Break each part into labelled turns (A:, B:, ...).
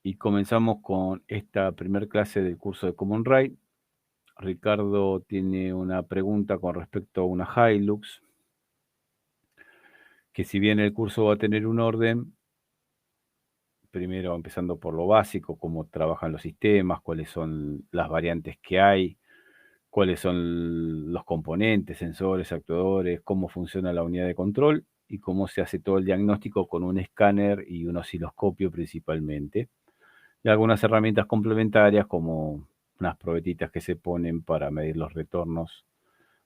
A: y comenzamos con esta primer clase del curso de Common Rail. Ricardo tiene una pregunta con respecto a una Hilux, que si bien el curso va a tener un orden, primero empezando por lo básico, cómo trabajan los sistemas, cuáles son las variantes que hay, cuáles son los componentes, sensores, actuadores, cómo funciona la unidad de control y cómo se hace todo el diagnóstico con un escáner y un osciloscopio principalmente. Y algunas herramientas complementarias como unas probetitas que se ponen para medir los retornos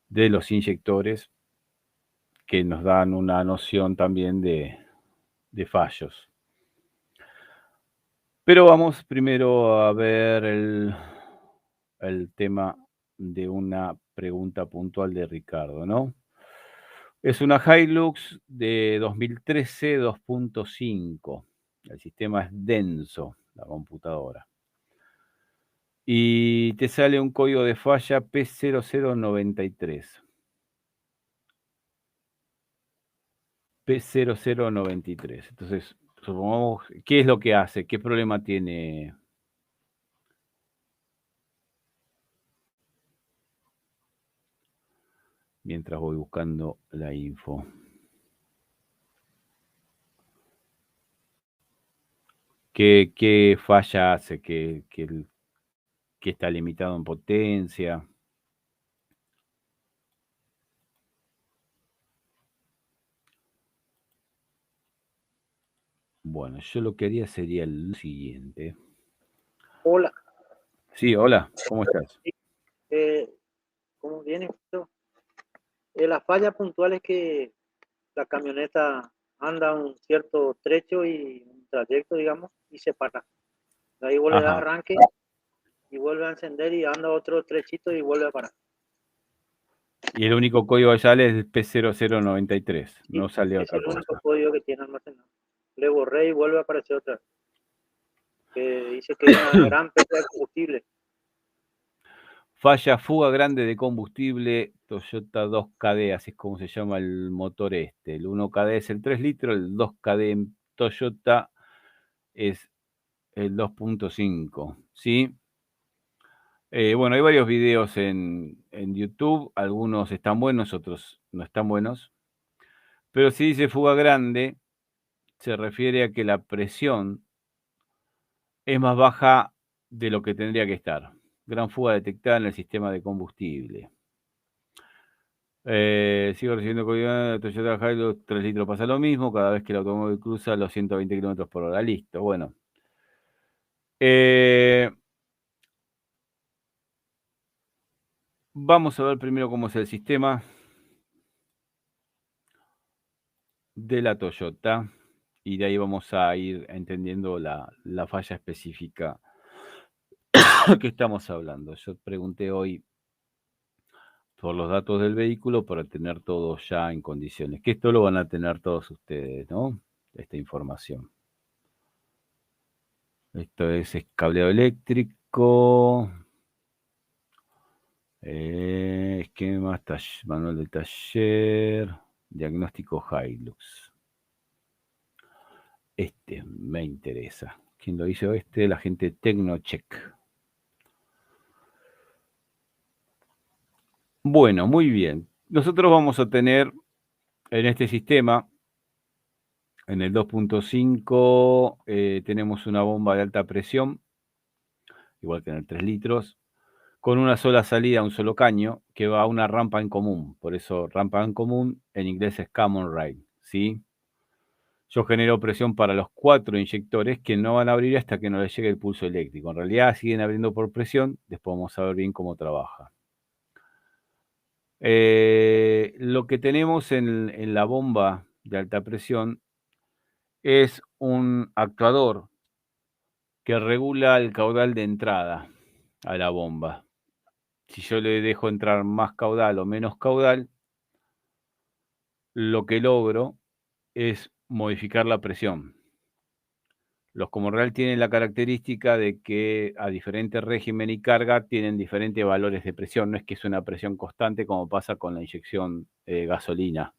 A: de los inyectores que nos dan una noción también de fallos. Pero vamos primero a ver el tema de una pregunta puntual de Ricardo, ¿no? Es una Hilux de 2013 2.5. El sistema es denso, la computadora. Y te sale un código de falla P0093. P0093. Entonces, supongamos, ¿qué es lo que hace? ¿Qué problema tiene? Mientras voy buscando la info. ¿Qué falla hace? ¿Que está limitado en potencia? Bueno, yo lo que haría sería el siguiente.
B: Hola.
A: Sí, hola, ¿cómo estás?
B: ¿Cómo viene esto? La falla puntual es que la camioneta anda un cierto trecho y un trayecto, digamos, y se para. De ahí vuelve a dar
A: Ajá.
B: arranque y vuelve a encender y anda otro trechito y vuelve a parar.
A: Y el único código que sale es el P0093,
B: Sí,
A: no sale
B: es
A: otra
B: el único
A: cosa.
B: código que tiene almacenado. Le borré y vuelve a aparecer otra vez. Que dice que es una gran pérdida de combustible.
A: Falla fuga grande de combustible Toyota 2KD, así es como se llama el motor este. El 1KD es el 3 litros, el 2KD en Toyota es el 2.5, ¿sí? Bueno, hay varios videos en YouTube, algunos están buenos, otros no están buenos. Pero si dice fuga grande, se refiere a que la presión es más baja de lo que tendría que estar. Gran fuga detectada en el sistema de combustible. Sigo recibiendo código de Toyota Hilux, 3 litros pasa lo mismo, cada vez que el automóvil cruza los 120 kilómetros por hora. Listo, bueno. Vamos a ver primero cómo es el sistema de la Toyota y de ahí vamos a ir entendiendo la falla específica que estamos hablando. Yo pregunté hoy por los datos del vehículo para tener todo ya en condiciones. Que esto lo van a tener todos ustedes, ¿no? Esta información. Esto es cableado eléctrico. Esquema, manual de taller. Diagnóstico Hilux. Este me interesa. ¿Quién lo hizo este? La gente Tecnocheck. Bueno, muy bien. Nosotros vamos a tener en este sistema, en el 2.5, tenemos una bomba de alta presión, igual que en el 3 litros, con una sola salida, un solo caño, que va a una rampa en común. Por eso, rampa en común, en inglés es common rail, ¿sí? Yo genero presión para los 4 inyectores que no van a abrir hasta que no les llegue el pulso eléctrico. En realidad siguen abriendo por presión, después vamos a ver bien cómo trabaja. Lo que tenemos en la bomba de alta presión es un actuador que regula el caudal de entrada a la bomba. Si yo le dejo entrar más caudal o menos caudal, lo que logro es modificar la presión. Los Common Rail tienen la característica de que a diferente régimen y carga tienen diferentes valores de presión. No es que es una presión constante como pasa con la inyección de gasolina.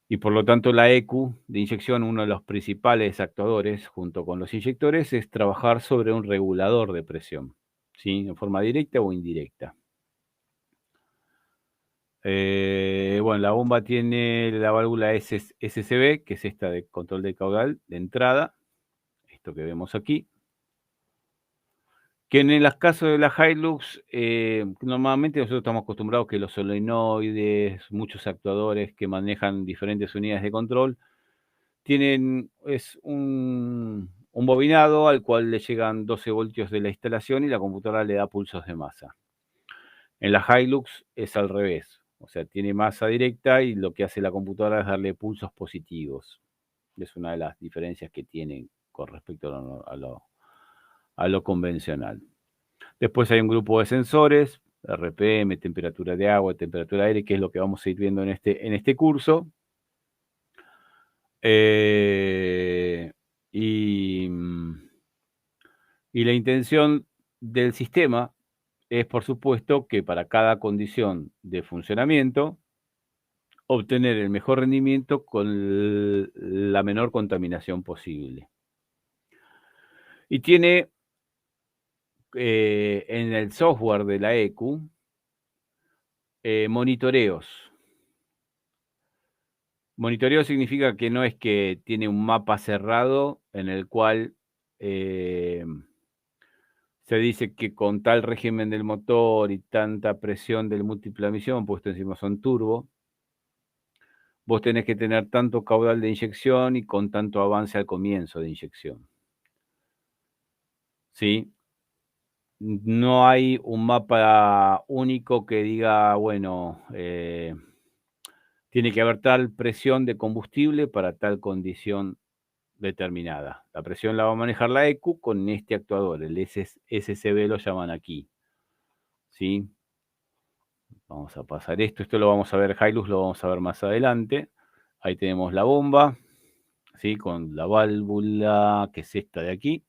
A: Y por lo tanto la ECU de inyección, uno de los principales actuadores junto con los inyectores, es trabajar sobre un regulador de presión, ¿sí? En forma directa o indirecta. Bueno, la bomba tiene la válvula SCB, que es esta de control de caudal de entrada, esto que vemos aquí, que en el caso de la Hilux, normalmente nosotros estamos acostumbrados que los solenoides, muchos actuadores que manejan diferentes unidades de control, es un bobinado al cual le llegan 12 voltios de la instalación y la computadora le da pulsos de masa. En la Hilux es al revés, o sea, tiene masa directa y lo que hace la computadora es darle pulsos positivos. Es una de las diferencias que tienen con respecto a lo convencional. Después hay un grupo de sensores, RPM, temperatura de agua, temperatura de aire, que es lo que vamos a ir viendo en este curso. Y la intención del sistema es, por supuesto, que para cada condición de funcionamiento, obtener el mejor rendimiento con la menor contaminación posible. Y tiene en el software de la ECU monitoreos. Monitoreo significa que no es que tiene un mapa cerrado en el cual se dice que con tal régimen del motor y tanta presión del múltiple emisión, puesto encima son turbo, vos tenés que tener tanto caudal de inyección y con tanto avance al comienzo de inyección. ¿Sí? No hay un mapa único que diga, bueno, tiene que haber tal presión de combustible para tal condición determinada. La presión la va a manejar la ECU con este actuador, el SCB lo llaman aquí. ¿Sí? Vamos a pasar esto lo vamos a ver, Hilux lo vamos a ver más adelante. Ahí tenemos la bomba, ¿sí? Con la válvula, que es esta de aquí.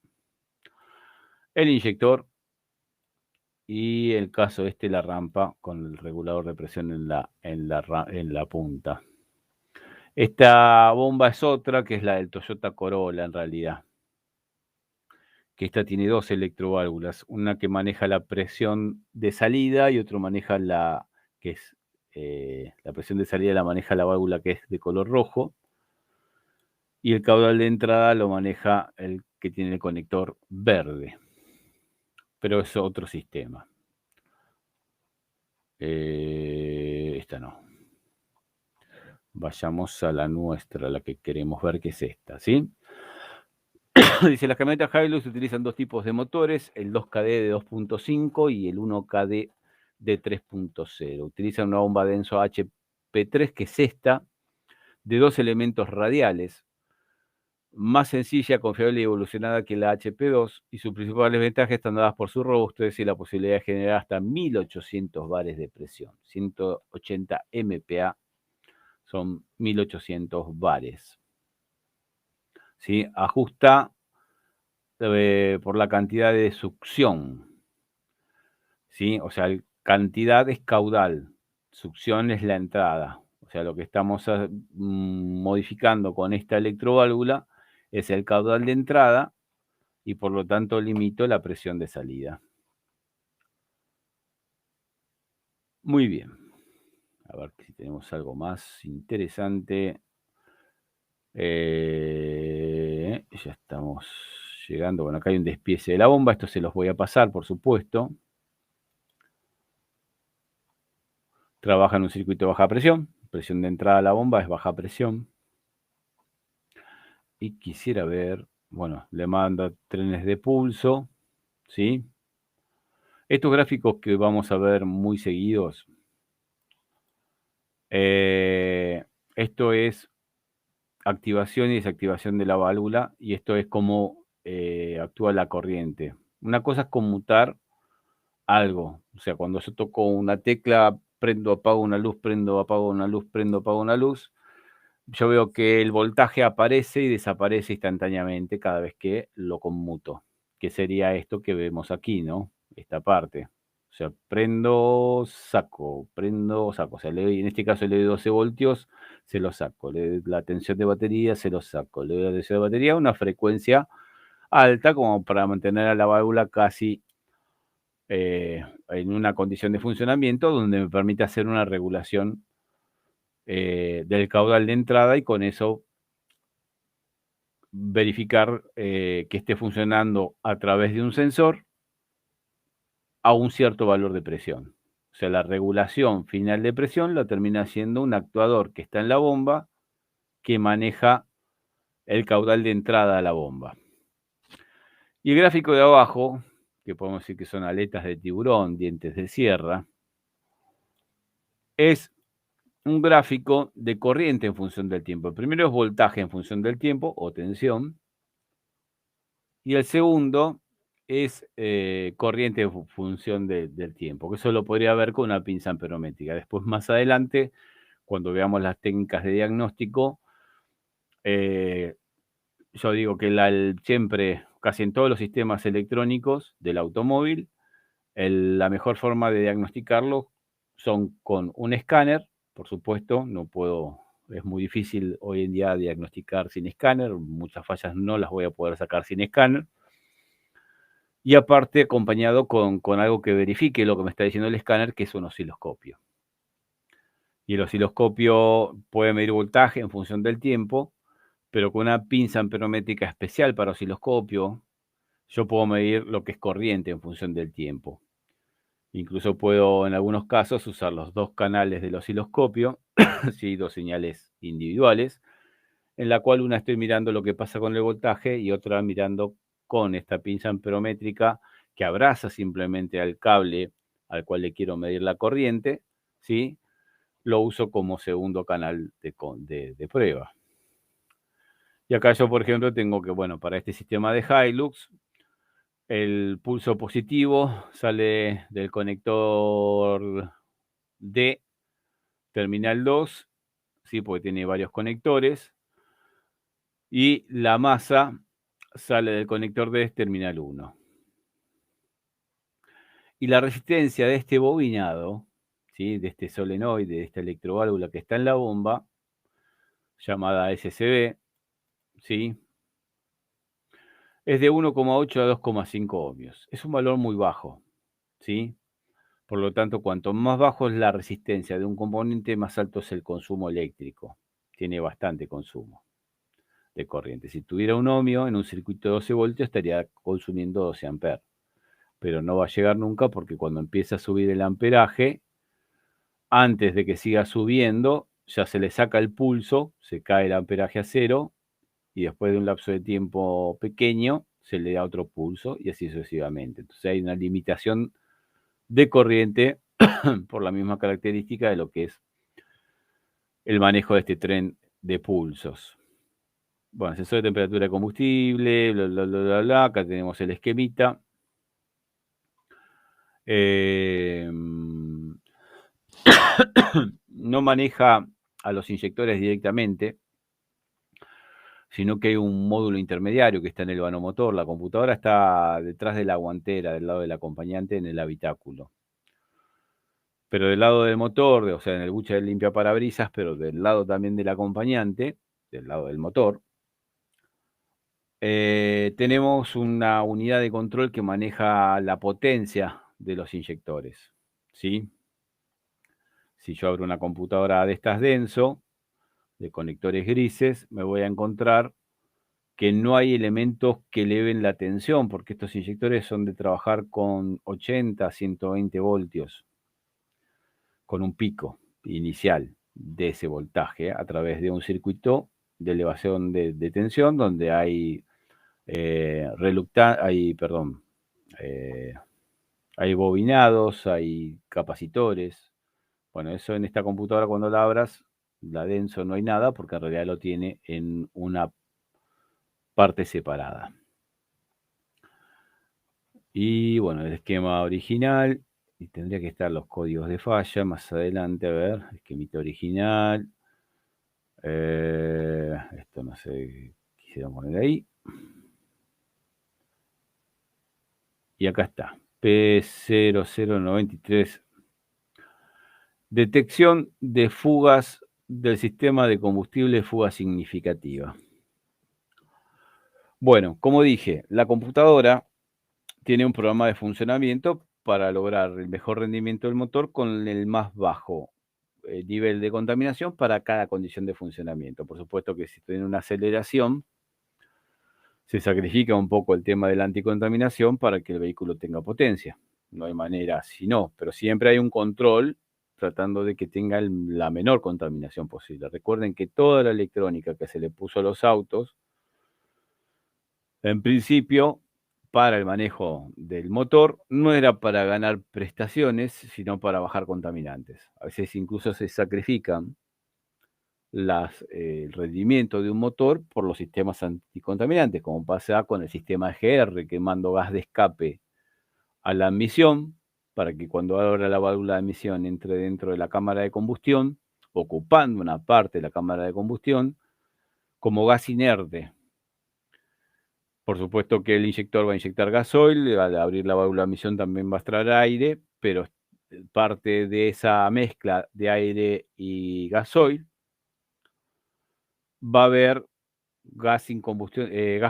A: El inyector y el caso la rampa con el regulador de presión en la punta. Esta bomba es otra, que es la del Toyota Corolla en realidad. Que esta tiene dos electroválvulas, una que maneja la presión de salida y otro maneja la presión de salida la maneja la válvula que es de color rojo, y el caudal de entrada lo maneja el que tiene el conector verde, pero es otro sistema. Esta no. Vayamos a la nuestra, la que queremos ver, que es esta, ¿sí? Dice, las camionetas Hilux utilizan dos tipos de motores, el 2KD de 2.5 y el 1KD de 3.0. Utilizan una bomba denso HP3, que es esta, de dos elementos radiales, más sencilla, confiable y evolucionada que la HP2, y sus principales ventajas están dadas por su robustez y la posibilidad de generar hasta 1800 bares de presión. 180 MPa son 1800 bares. ¿Sí? Ajusta por la cantidad de succión, ¿sí? O sea, cantidad es caudal, succión es la entrada. O sea, lo que estamos modificando con esta electroválvula es el caudal de entrada y por lo tanto limito la presión de salida. Muy bien. A ver si tenemos algo más interesante. Ya estamos llegando. Bueno, acá hay un despiece de la bomba. Esto se los voy a pasar, por supuesto. Trabaja en un circuito de baja presión. Presión de entrada a la bomba es baja presión. Y quisiera ver, bueno, le manda trenes de pulso, ¿sí? Estos gráficos que vamos a ver muy seguidos, esto es activación y desactivación de la válvula, y esto es cómo actúa la corriente. Una cosa es conmutar algo, o sea, cuando yo toco una tecla, prendo, apago una luz, prendo, apago una luz, prendo, apago una luz, yo veo que el voltaje aparece y desaparece instantáneamente cada vez que lo conmuto, que sería esto que vemos aquí, ¿no? Esta parte. sea, prendo, saco, prendo, saco. O sea, en este caso le doy 12 voltios, se lo saco. Le doy la tensión de batería, se lo saco. Le doy la tensión de batería a una frecuencia alta como para mantener a la válvula casi en una condición de funcionamiento donde me permite hacer una regulación del caudal de entrada y con eso verificar que esté funcionando a través de un sensor a un cierto valor de presión. O sea, la regulación final de presión la termina haciendo un actuador que está en la bomba que maneja el caudal de entrada a la bomba. Y el gráfico de abajo, que podemos decir que son aletas de tiburón, dientes de sierra, es un gráfico de corriente en función del tiempo. El primero es voltaje en función del tiempo o tensión. Y el segundo es corriente en función del tiempo, que eso lo podría ver con una pinza amperométrica. Después, más adelante, cuando veamos las técnicas de diagnóstico, yo digo que siempre, casi en todos los sistemas electrónicos del automóvil, la mejor forma de diagnosticarlo son con un escáner, por supuesto, es muy difícil hoy en día diagnosticar sin escáner, muchas fallas no las voy a poder sacar sin escáner. Y aparte acompañado con algo que verifique lo que me está diciendo el escáner, que es un osciloscopio. Y el osciloscopio puede medir voltaje en función del tiempo, pero con una pinza amperométrica especial para osciloscopio, yo puedo medir lo que es corriente en función del tiempo. Incluso puedo, en algunos casos, usar los dos canales del osciloscopio, ¿sí? Dos señales individuales, en la cual una estoy mirando lo que pasa con el voltaje y otra mirando con esta pinza amperométrica que abraza simplemente al cable al cual le quiero medir la corriente, ¿sí? Lo uso como segundo canal de prueba. Y acá yo, por ejemplo, tengo que, bueno, para este sistema de Hilux, el pulso positivo sale del conector D, terminal 2, ¿sí? Porque tiene varios conectores. Y la masa sale del conector D, terminal 1. Y la resistencia de este bobinado, ¿sí? De este solenoide, de esta electroválvula que está en la bomba, llamada SCB, ¿sí? Es de 1,8 a 2,5 ohmios. Es un valor muy bajo, ¿sí? Por lo tanto, cuanto más bajo es la resistencia de un componente, más alto es el consumo eléctrico. Tiene bastante consumo de corriente. Si tuviera un ohmio en un circuito de 12 voltios, estaría consumiendo 12 amperes. Pero no va a llegar nunca porque cuando empieza a subir el amperaje, antes de que siga subiendo, ya se le saca el pulso, se cae el amperaje a cero y después de un lapso de tiempo pequeño se le da otro pulso y así sucesivamente. Entonces hay una limitación de corriente por la misma característica de lo que es el manejo de este tren de pulsos. Bueno, sensor de temperatura de combustible, bla, bla, bla, bla, bla. Acá tenemos el esquemita. No maneja a los inyectores directamente, sino que hay un módulo intermediario que está en el vanomotor. La computadora está detrás de la guantera, del lado del acompañante, en el habitáculo. Pero del lado del motor, o sea, en el buche del limpiaparabrisas, pero del lado también del acompañante, del lado del motor, tenemos una unidad de control que maneja la potencia de los inyectores, ¿sí? Si yo abro una computadora de estas denso, de conectores grises, me voy a encontrar que no hay elementos que eleven la tensión, porque estos inyectores son de trabajar con 80, 120 voltios, con un pico inicial de ese voltaje a través de un circuito de elevación de tensión donde hay hay bobinados, hay capacitores. Bueno, eso en esta computadora cuando la abras, la denso no hay nada porque en realidad lo tiene en una parte separada. Y bueno, el esquema original, y tendría que estar los códigos de falla más adelante, a ver, esquemita original. Esto no sé, quisiera poner ahí. Y acá está. P0093. Detección de fugas del sistema de combustible, fuga significativa. Bueno, como dije, la computadora tiene un programa de funcionamiento para lograr el mejor rendimiento del motor con el más bajo nivel de contaminación para cada condición de funcionamiento. Por supuesto que si tiene una aceleración, se sacrifica un poco el tema de la anticontaminación para que el vehículo tenga potencia. No hay manera si no, pero siempre hay un control tratando de que tenga la menor contaminación posible. Recuerden que toda la electrónica que se le puso a los autos, en principio, para el manejo del motor, no era para ganar prestaciones, sino para bajar contaminantes. A veces incluso se sacrifican el rendimiento de un motor por los sistemas anticontaminantes, como pasa con el sistema EGR, que mando gas de escape a la admisión, para que cuando abra la válvula de admisión entre dentro de la cámara de combustión, ocupando una parte de la cámara de combustión, como gas inerte. Por supuesto que el inyector va a inyectar gasoil, al abrir la válvula de admisión también va a extraer aire, pero parte de esa mezcla de aire y gasoil va a haber gas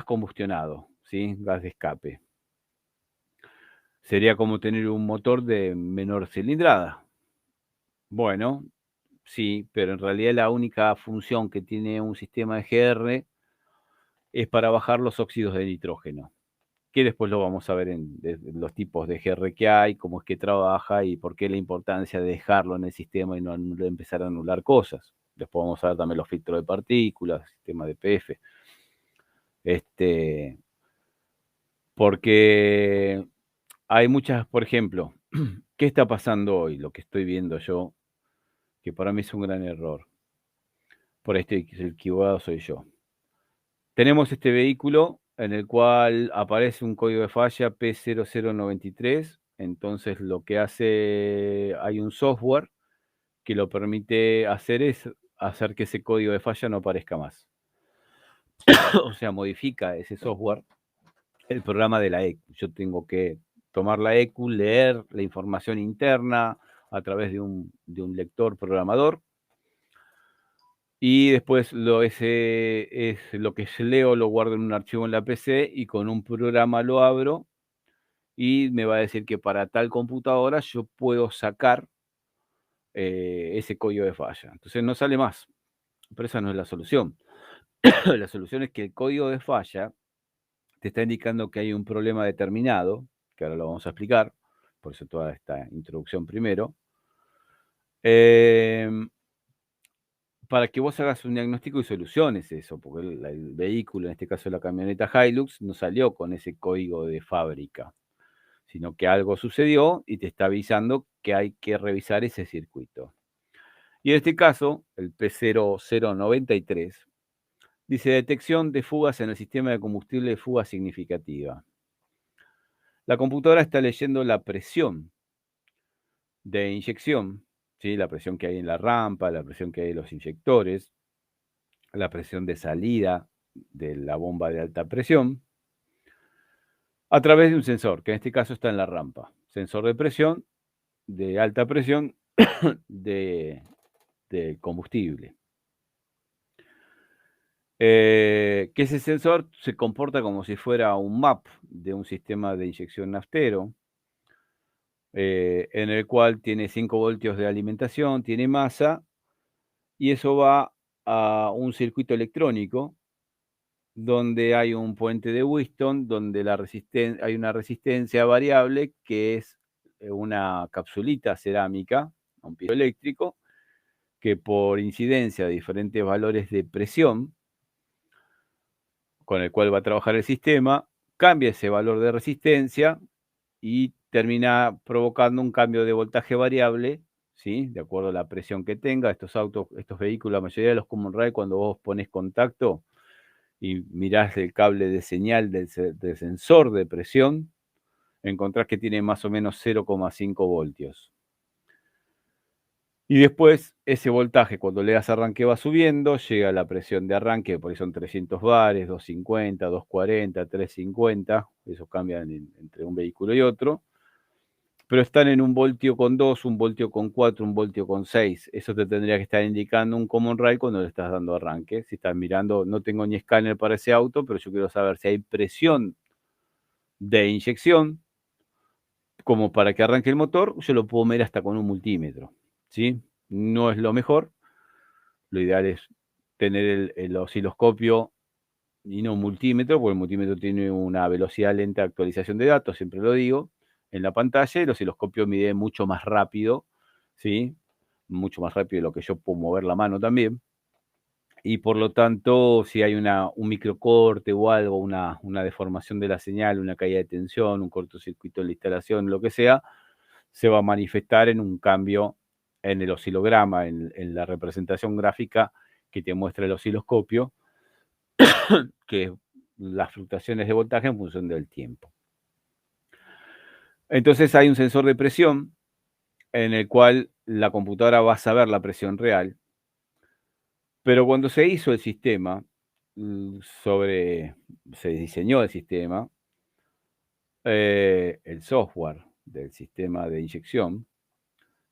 A: combustionado, ¿sí? Gas de escape. Sería como tener un motor de menor cilindrada. Bueno, sí, pero en realidad la única función que tiene un sistema de GR es para bajar los óxidos de nitrógeno, que después lo vamos a ver en los tipos de GR que hay, cómo es que trabaja y por qué la importancia de dejarlo en el sistema y no empezar a anular cosas. Después vamos a ver también los filtros de partículas, sistema de PF. Porque hay muchas, por ejemplo, ¿qué está pasando hoy? Lo que estoy viendo yo, que para mí es un gran error. Por este el equivocado soy yo. Tenemos este vehículo en el cual aparece un código de falla P0093. Entonces lo que hace, hay un software que lo permite hacer es hacer que ese código de falla no aparezca más. O sea, modifica ese software el programa de la ECU. Yo tengo que tomar la ECU, leer la información interna a través de un lector programador, y después ese es lo que leo, lo guardo en un archivo en la PC y con un programa lo abro y me va a decir que para tal computadora yo puedo sacar ese código de falla. Entonces no sale más, pero esa no es la solución. La solución es que el código de falla te está indicando que hay un problema determinado, que ahora lo vamos a explicar, por eso toda esta introducción primero, para que vos hagas un diagnóstico y soluciones eso, porque el vehículo, en este caso la camioneta Hilux, no salió con ese código de fábrica, sino que algo sucedió y te está avisando que hay que revisar ese circuito. Y en este caso, el P0093, dice detección de fugas en el sistema de combustible de fuga significativa. La computadora está leyendo la presión de inyección, ¿sí? La presión que hay en la rampa, la presión que hay en los inyectores, la presión de salida de la bomba de alta presión, a través de un sensor, que en este caso está en la rampa. Sensor de presión, de alta presión, de combustible. Que ese sensor se comporta como si fuera un MAP de un sistema de inyección naftero, en el cual tiene 5 voltios de alimentación, tiene masa, y eso va a un circuito electrónico donde hay un puente de Wheatstone, donde hay una resistencia variable que es una capsulita cerámica, un piezoeléctrico, que por incidencia de diferentes valores de presión con el cual va a trabajar el sistema, cambia ese valor de resistencia y termina provocando un cambio de voltaje variable, ¿sí? De acuerdo a la presión que tenga. Estos vehículos, la mayoría de los Common Rail, cuando vos pones contacto y mirás el cable de señal del sensor de presión, encontrás que tiene más o menos 0,5 voltios. Y después ese voltaje, cuando le das arranque, va subiendo, llega a la presión de arranque, por ahí son 300 bares, 250, 240, 350, eso cambia entre un vehículo y otro. pero están en 1 voltio con 2, 1 voltio con 4, 1 voltio con 6. Eso te tendría que estar indicando un common rail cuando le estás dando arranque. Si estás mirando, no tengo ni escáner para ese auto, pero yo quiero saber si hay presión de inyección como para que arranque el motor, yo lo puedo medir hasta con un multímetro, ¿sí? No es lo mejor. Lo ideal es tener el osciloscopio y no un multímetro, porque el multímetro tiene una velocidad lenta de actualización de datos, siempre lo digo, en la pantalla, y el osciloscopio mide mucho más rápido, ¿sí? Mucho más rápido de lo que yo puedo mover la mano también. Y por lo tanto, si hay un microcorte o algo, una deformación de la señal, una caída de tensión, un cortocircuito en la instalación, lo que sea, se va a manifestar en un cambio en el oscilograma, en la representación gráfica que te muestra el osciloscopio, que es las fluctuaciones de voltaje en función del tiempo. Entonces hay un sensor de presión en el cual la computadora va a saber la presión real, pero cuando se hizo el sistema, se diseñó el sistema, el software del sistema de inyección,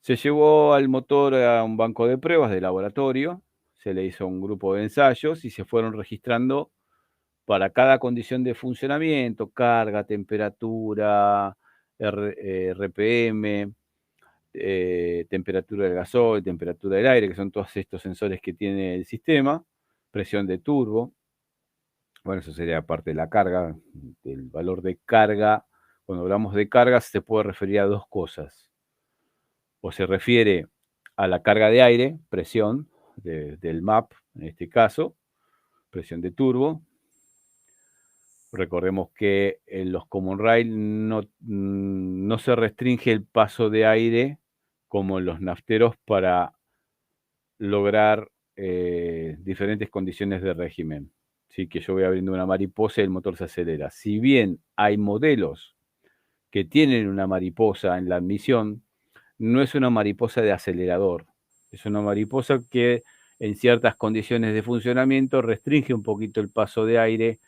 A: se llevó al motor a un banco de pruebas de laboratorio, se le hizo un grupo de ensayos y se fueron registrando para cada condición de funcionamiento, carga, temperatura, RPM, temperatura del gasoil, temperatura del aire, que son todos estos sensores que tiene el sistema, presión de turbo. Bueno, eso sería parte de la carga, del valor de carga. Cuando hablamos de carga se puede referir a dos cosas. O se refiere a la carga de aire, presión del MAP, en este caso, presión de turbo. Recordemos que en los common rail no se restringe el paso de aire como en los nafteros para lograr diferentes condiciones de régimen. ¿Sí? Que yo voy abriendo una mariposa y el motor se acelera. Si bien hay modelos que tienen una mariposa en la admisión, no es una mariposa de acelerador. Es una mariposa que en ciertas condiciones de funcionamiento restringe un poquito el paso de aire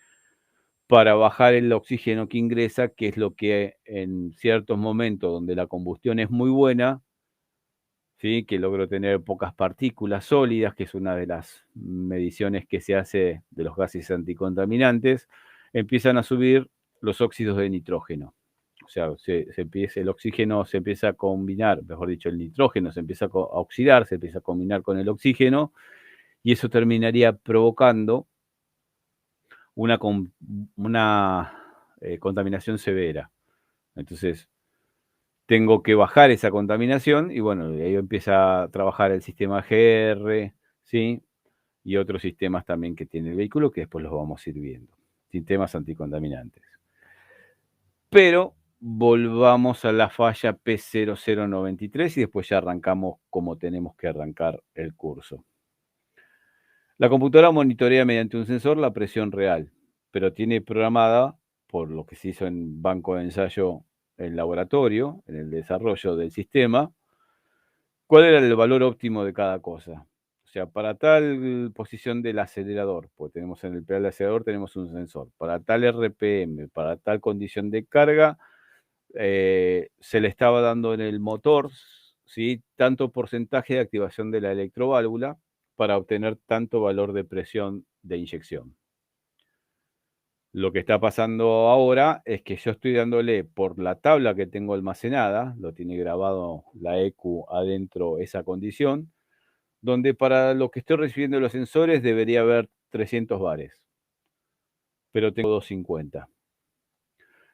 A: para bajar el oxígeno que ingresa, que es lo que en ciertos momentos donde la combustión es muy buena, ¿sí? Que logro tener pocas partículas sólidas, que es una de las mediciones que se hace de los gases anticontaminantes, empiezan a subir los óxidos de nitrógeno. O sea, el oxígeno se empieza a combinar, mejor dicho, el nitrógeno se empieza a oxidar, se empieza a combinar con el oxígeno, y eso terminaría provocando una contaminación severa. Entonces, tengo que bajar esa contaminación y bueno, de ahí empieza a trabajar el sistema GR, ¿sí? Y otros sistemas también que tiene el vehículo que después los vamos a ir viendo. Sistemas anticontaminantes. Pero volvamos a la falla P0093 y después ya arrancamos como tenemos que arrancar el curso. La computadora monitorea mediante un sensor la presión real, pero tiene programada, por lo que se hizo en banco de ensayo en laboratorio, en el desarrollo del sistema, cuál era el valor óptimo de cada cosa. O sea, para tal posición del acelerador, pues tenemos en el pedal de acelerador tenemos un sensor, para tal RPM, para tal condición de carga, se le estaba dando en el motor, ¿sí? Tanto porcentaje de activación de la electroválvula para obtener tanto valor de presión de inyección. Lo que está pasando ahora es que yo estoy dándole por la tabla que tengo almacenada, lo tiene grabado la EQ adentro esa condición, donde para lo que estoy recibiendo de los sensores debería haber 300 bares, pero tengo 250.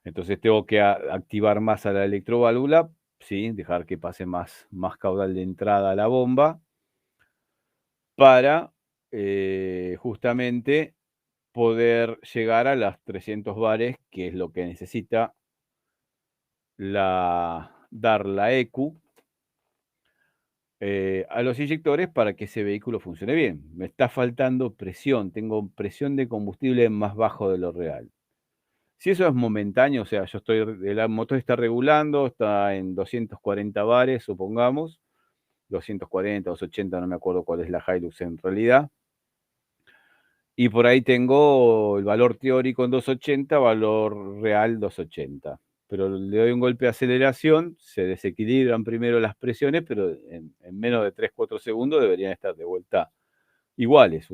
A: Entonces tengo que activar más a la electroválvula, ¿sí? Dejar que pase más caudal de entrada a la bomba para justamente poder llegar a las 300 bares, que es lo que necesita dar la EQ a los inyectores para que ese vehículo funcione bien. Me está faltando presión, tengo presión de combustible más bajo de lo real. Si eso es momentáneo, o sea, el motor está regulando, está en 240 bares, supongamos, 240, 280, no me acuerdo cuál es la Hilux en realidad. Y por ahí tengo el valor teórico en 280, valor real 280. pero le doy un golpe de aceleración, se desequilibran primero las presiones, pero en menos de 3-4 segundos deberían estar de vuelta iguales.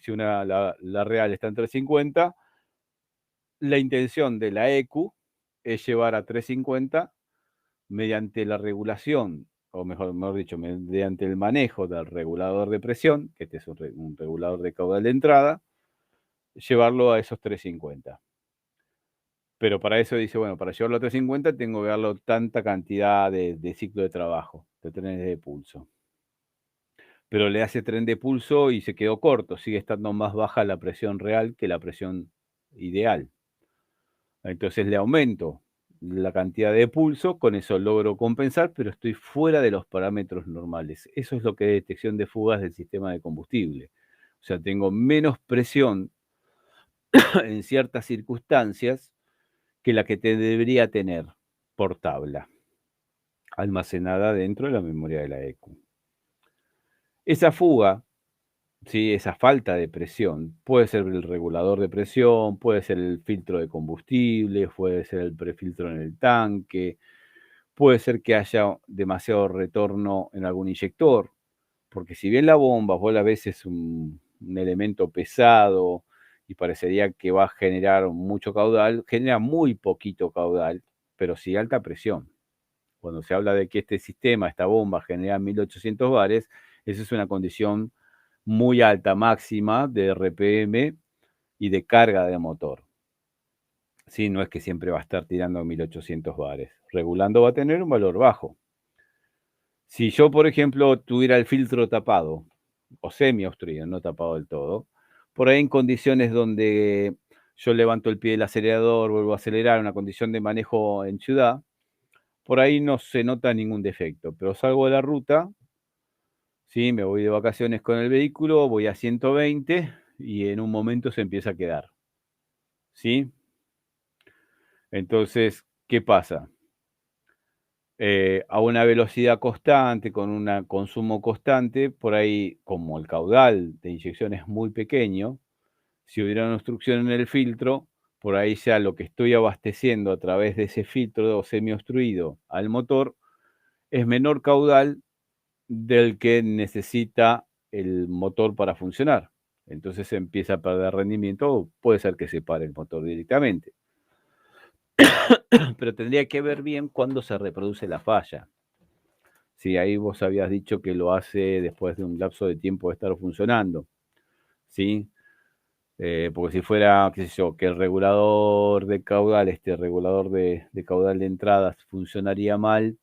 A: Si la real está en 350, la intención de la EQ es llevar a 350 mediante la regulación, o mejor dicho, mediante el manejo del regulador de presión, que este es un regulador de caudal de entrada, llevarlo a esos 350. Pero para eso dice, bueno, para llevarlo a 350 tengo que darle tanta cantidad de ciclo de trabajo, de trenes de pulso. Pero le hace tren de pulso y se quedó corto, sigue estando más baja la presión real que la presión ideal. Entonces le aumento la cantidad de pulso, con eso logro compensar, pero estoy fuera de los parámetros normales. Eso es lo que es detección de fugas del sistema de combustible. O sea, tengo menos presión en ciertas circunstancias que la que te debería tener por tabla, almacenada dentro de la memoria de la EQ. Esa fuga, ¿sí? Esa falta de presión, puede ser el regulador de presión, puede ser el filtro de combustible, puede ser el prefiltro en el tanque, puede ser que haya demasiado retorno en algún inyector, porque si bien la bomba vos la ves es un elemento pesado y parecería que va a generar mucho caudal, genera muy poquito caudal, pero sí alta presión. Cuando se habla de que este sistema, esta bomba, genera 1800 bares, esa es una condición muy alta, máxima de RPM y de carga de motor. Sí, no es que siempre va a estar tirando 1800 bares. Regulando va a tener un valor bajo. Si yo, por ejemplo, tuviera el filtro tapado, o semi-obstruido, no tapado del todo, por ahí en condiciones donde yo levanto el pie del acelerador, vuelvo a acelerar, una condición de manejo en ciudad, por ahí no se nota ningún defecto, pero salgo de la ruta, ¿sí? Me voy de vacaciones con el vehículo, voy a 120 y en un momento se empieza a quedar, ¿sí? Entonces, ¿qué pasa? A una velocidad constante, con un consumo constante, por ahí, como el caudal de inyección es muy pequeño, si hubiera una obstrucción en el filtro, por ahí ya lo que estoy abasteciendo a través de ese filtro semi-obstruido al motor es menor caudal del que necesita el motor para funcionar. Entonces empieza a perder rendimiento o puede ser que se pare el motor directamente. Pero tendría que ver bien cuándo se reproduce la falla. Si ahí vos habías dicho que lo hace después de un lapso de tiempo de estar funcionando, ¿sí? Porque si fuera, qué sé yo, que el regulador de caudal, este regulador de caudal de entradas funcionaría mal,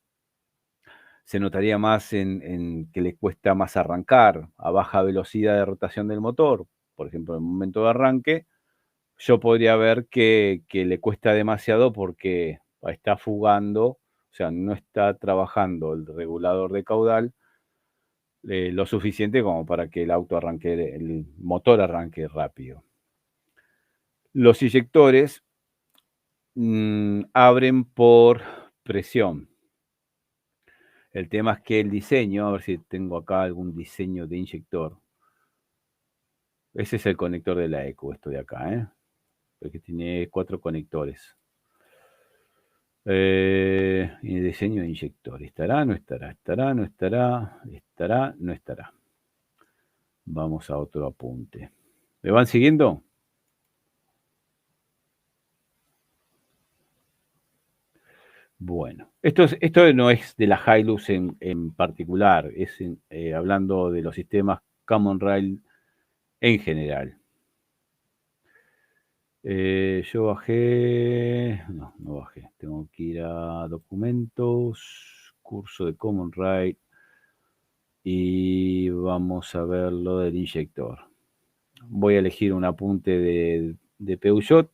A: se notaría más en que le cuesta más arrancar a baja velocidad de rotación del motor. Por ejemplo, en el momento de arranque, yo podría ver que le cuesta demasiado porque está fugando, o sea, no está trabajando el regulador de caudal lo suficiente como para que el auto arranque, el motor arranque rápido. Los inyectores abren por presión. El tema es que el diseño, a ver si tengo acá algún diseño de inyector. Ese es el conector de la EQ, esto de acá, porque tiene 4 conectores. Y el diseño de inyector. ¿Estará? ¿No estará? ¿Estará? ¿No estará? ¿Estará? ¿No estará? Vamos a otro apunte. ¿Me van siguiendo? Bueno, esto no es de la Hilux en particular, es hablando de los sistemas Common Rail en general. Yo bajé, no bajé, tengo que ir a documentos, curso de Common Rail y vamos a ver lo del inyector. Voy a elegir un apunte de Peugeot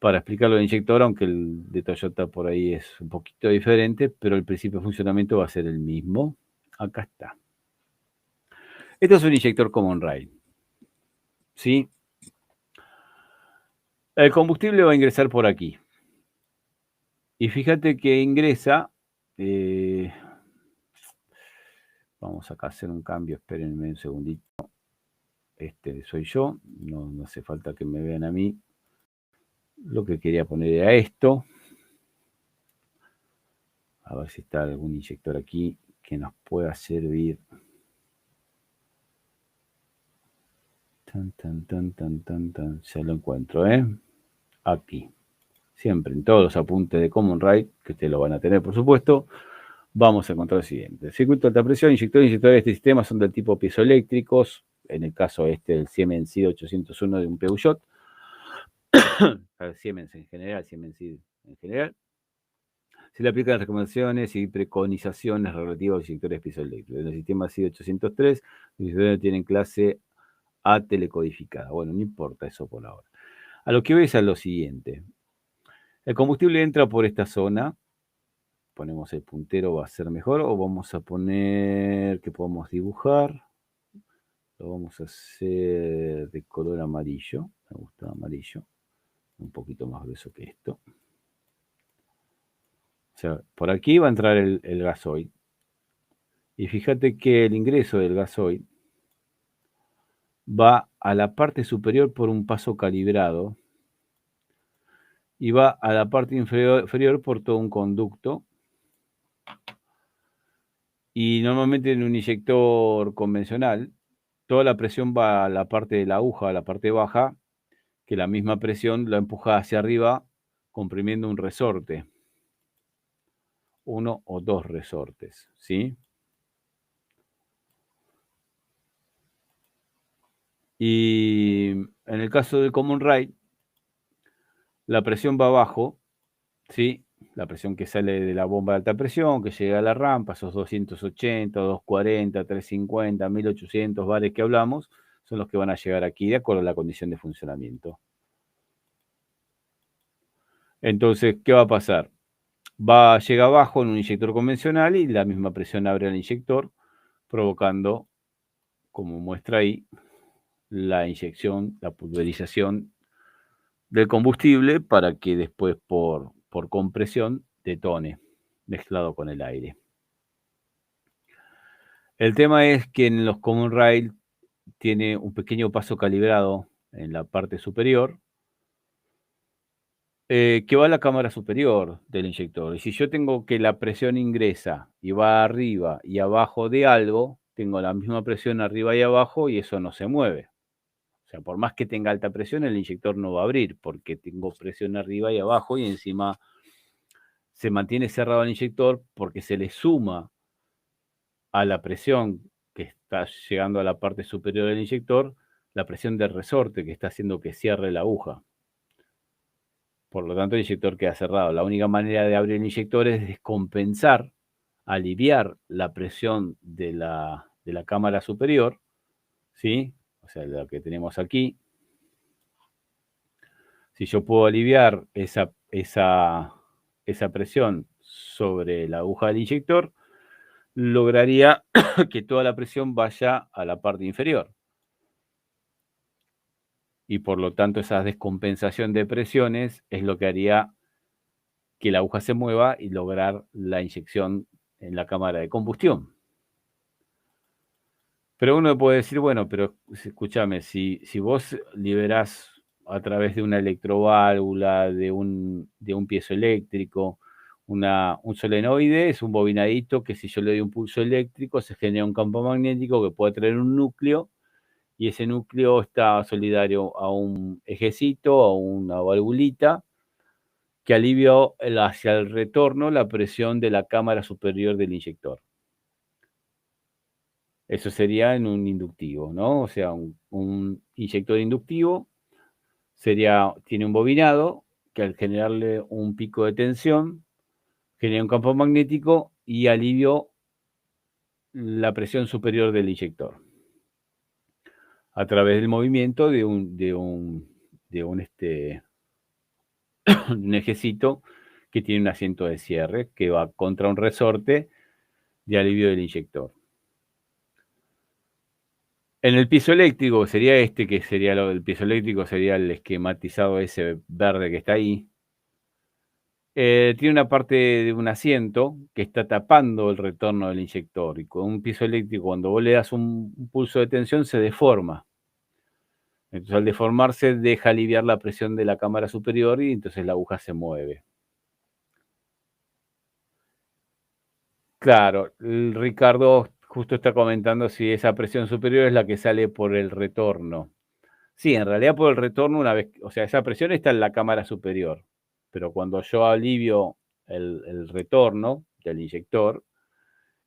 A: para explicarlo del inyector, aunque el de Toyota por ahí es un poquito diferente, pero el principio de funcionamiento va a ser el mismo. Acá está. Esto es un inyector Common Rail, ¿sí? El combustible va a ingresar por aquí. Y fíjate que ingresa... vamos acá a hacer un cambio, espérenme un segundito. Este soy yo, no hace falta que me vean a mí. Lo que quería poner era esto. A ver si está algún inyector aquí que nos pueda servir. Ya lo encuentro, aquí. Siempre en todos los apuntes de Common Rail, que ustedes lo van a tener, por supuesto, vamos a encontrar lo siguiente. El circuito de alta presión, inyectores de este sistema son del tipo piezoeléctricos, en el caso del Siemens SID 801 de un Peugeot, Siemens en general, Siemens SID en general. Se le aplican recomendaciones y preconizaciones relativas a los inyectores piezoeléctricos. En el sistema SID 803, los inyectores tienen clase A telecodificada. Bueno, no importa eso por ahora. A lo que voy es a lo siguiente. El combustible entra por esta zona. Ponemos el puntero, va a ser mejor. O vamos a poner que podamos dibujar. Lo vamos a hacer de color amarillo. Me gusta amarillo. Un poquito más grueso que esto. O sea, por aquí va a entrar el gasoil. Y fíjate que el ingreso del gasoil va a la parte superior por un paso calibrado y va a la parte inferior por todo un conducto. Y normalmente en un inyector convencional, toda la presión va a la parte de la aguja, a la parte baja, que la misma presión la empuja hacia arriba, comprimiendo un resorte. Uno o dos resortes, ¿sí? Y en el caso del Common Rail, la presión va abajo, ¿sí? La presión que sale de la bomba de alta presión, que llega a la rampa, esos 280, 240, 350, 1800 bares que hablamos, son los que van a llegar aquí de acuerdo a la condición de funcionamiento. Entonces, ¿qué va a pasar? Llega abajo en un inyector convencional y la misma presión abre el inyector, provocando, como muestra ahí, la inyección, la pulverización del combustible para que después por compresión detone mezclado con el aire. El tema es que en los Common Rail tiene un pequeño paso calibrado en la parte superior que va a la cámara superior del inyector. Y si yo tengo que la presión ingresa y va arriba y abajo de algo, tengo la misma presión arriba y abajo y eso no se mueve. O sea, por más que tenga alta presión, el inyector no va a abrir porque tengo presión arriba y abajo y encima se mantiene cerrado el inyector porque se le suma a la presión que está llegando a la parte superior del inyector, la presión del resorte que está haciendo que cierre la aguja. Por lo tanto, el inyector queda cerrado. La única manera de abrir el inyector es descompensar, aliviar la presión de la cámara superior, ¿sí? O sea, la que tenemos aquí. Si yo puedo aliviar esa presión sobre la aguja del inyector, lograría que toda la presión vaya a la parte inferior. Y por lo tanto, esa descompensación de presiones es lo que haría que la aguja se mueva y lograr la inyección en la cámara de combustión. Pero uno puede decir, bueno, pero escúchame, si vos liberás a través de una electroválvula, de un piezoeléctrico, un solenoide, es un bobinadito que si yo le doy un pulso eléctrico se genera un campo magnético que puede tener un núcleo y ese núcleo está solidario a un ejecito, a una valvulita, que alivió hacia el retorno la presión de la cámara superior del inyector. Eso sería en un inductivo, ¿no? O sea, un inyector inductivo tiene un bobinado que al generarle un pico de tensión genera un campo magnético y alivió la presión superior del inyector a través del movimiento de un ejecito que tiene un asiento de cierre que va contra un resorte de alivio del inyector. En el piso eléctrico sería el piso eléctrico sería el esquematizado ese verde que está ahí. Tiene una parte de un asiento que está tapando el retorno del inyector y con un piso eléctrico cuando vos le das un pulso de tensión se deforma. Entonces al deformarse deja aliviar la presión de la cámara superior y entonces la aguja se mueve. Claro, Ricardo justo está comentando si esa presión superior es la que sale por el retorno. Sí, en realidad por el retorno, una vez, o sea, esa presión está en la cámara superior, pero cuando yo alivio el retorno del inyector,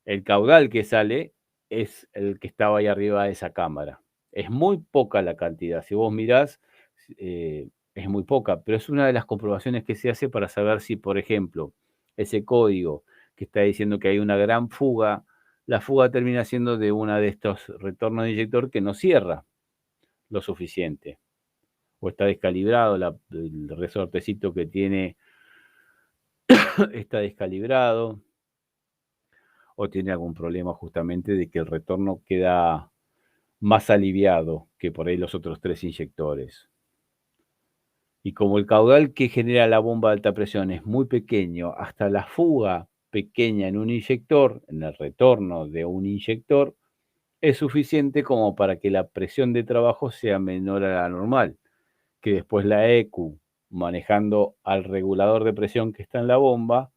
A: el caudal que sale es el que estaba ahí arriba de esa cámara. Es muy poca la cantidad. Si vos mirás, es muy poca, pero es una de las comprobaciones que se hace para saber si, por ejemplo, ese código que está diciendo que hay una gran fuga, la fuga termina siendo de una de estos retornos de inyector que no cierra lo suficiente. O está descalibrado, el resortecito que tiene está descalibrado, o tiene algún problema justamente de que el retorno queda más aliviado que por ahí los otros 3 inyectores. Y como el caudal que genera la bomba de alta presión es muy pequeño, hasta la fuga pequeña en un inyector, en el retorno de un inyector, es suficiente como para que la presión de trabajo sea menor a la normal, que después la EQ, manejando al regulador de presión que está en la bomba,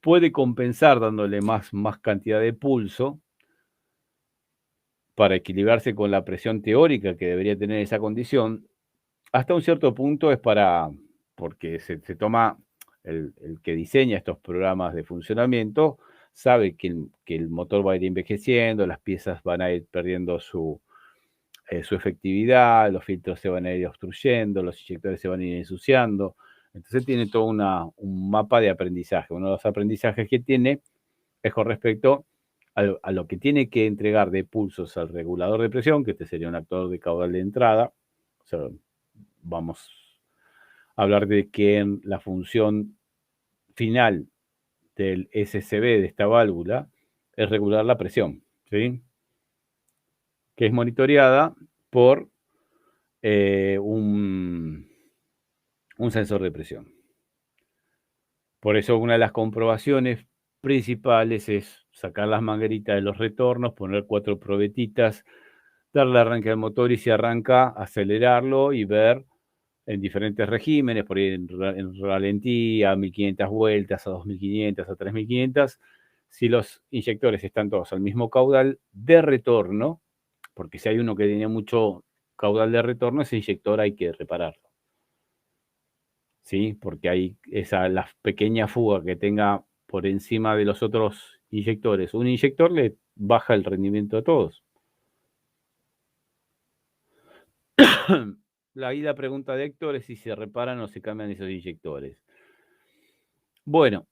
A: puede compensar dándole más cantidad de pulso para equilibrarse con la presión teórica que debería tener esa condición. Hasta un cierto punto es porque se toma, el que diseña estos programas de funcionamiento sabe que el motor va a ir envejeciendo, las piezas van a ir perdiendo su efectividad, los filtros se van a ir obstruyendo, los inyectores se van a ir ensuciando. Entonces tiene todo un mapa de aprendizaje. Uno de los aprendizajes que tiene es con respecto a lo que tiene que entregar de pulsos al regulador de presión, que este sería un actor de caudal de entrada. O sea, vamos a hablar de que en la función final del SCB de esta válvula es regular la presión, ¿sí? Que es monitoreada por un sensor de presión. Por eso una de las comprobaciones principales es sacar las mangueritas de los retornos, poner 4 probetitas, darle arranque al motor y si arranca, acelerarlo y ver en diferentes regímenes, por ahí en ralentí, a 1500 vueltas, a 2500, a 3500, si los inyectores están todos al mismo caudal de retorno, porque si hay uno que tiene mucho caudal de retorno, ese inyector hay que repararlo. ¿Sí? Porque hay la pequeña fuga que tenga por encima de los otros inyectores. Un inyector le baja el rendimiento a todos. Ahí la pregunta de Héctor es si se reparan o se cambian esos inyectores. Bueno,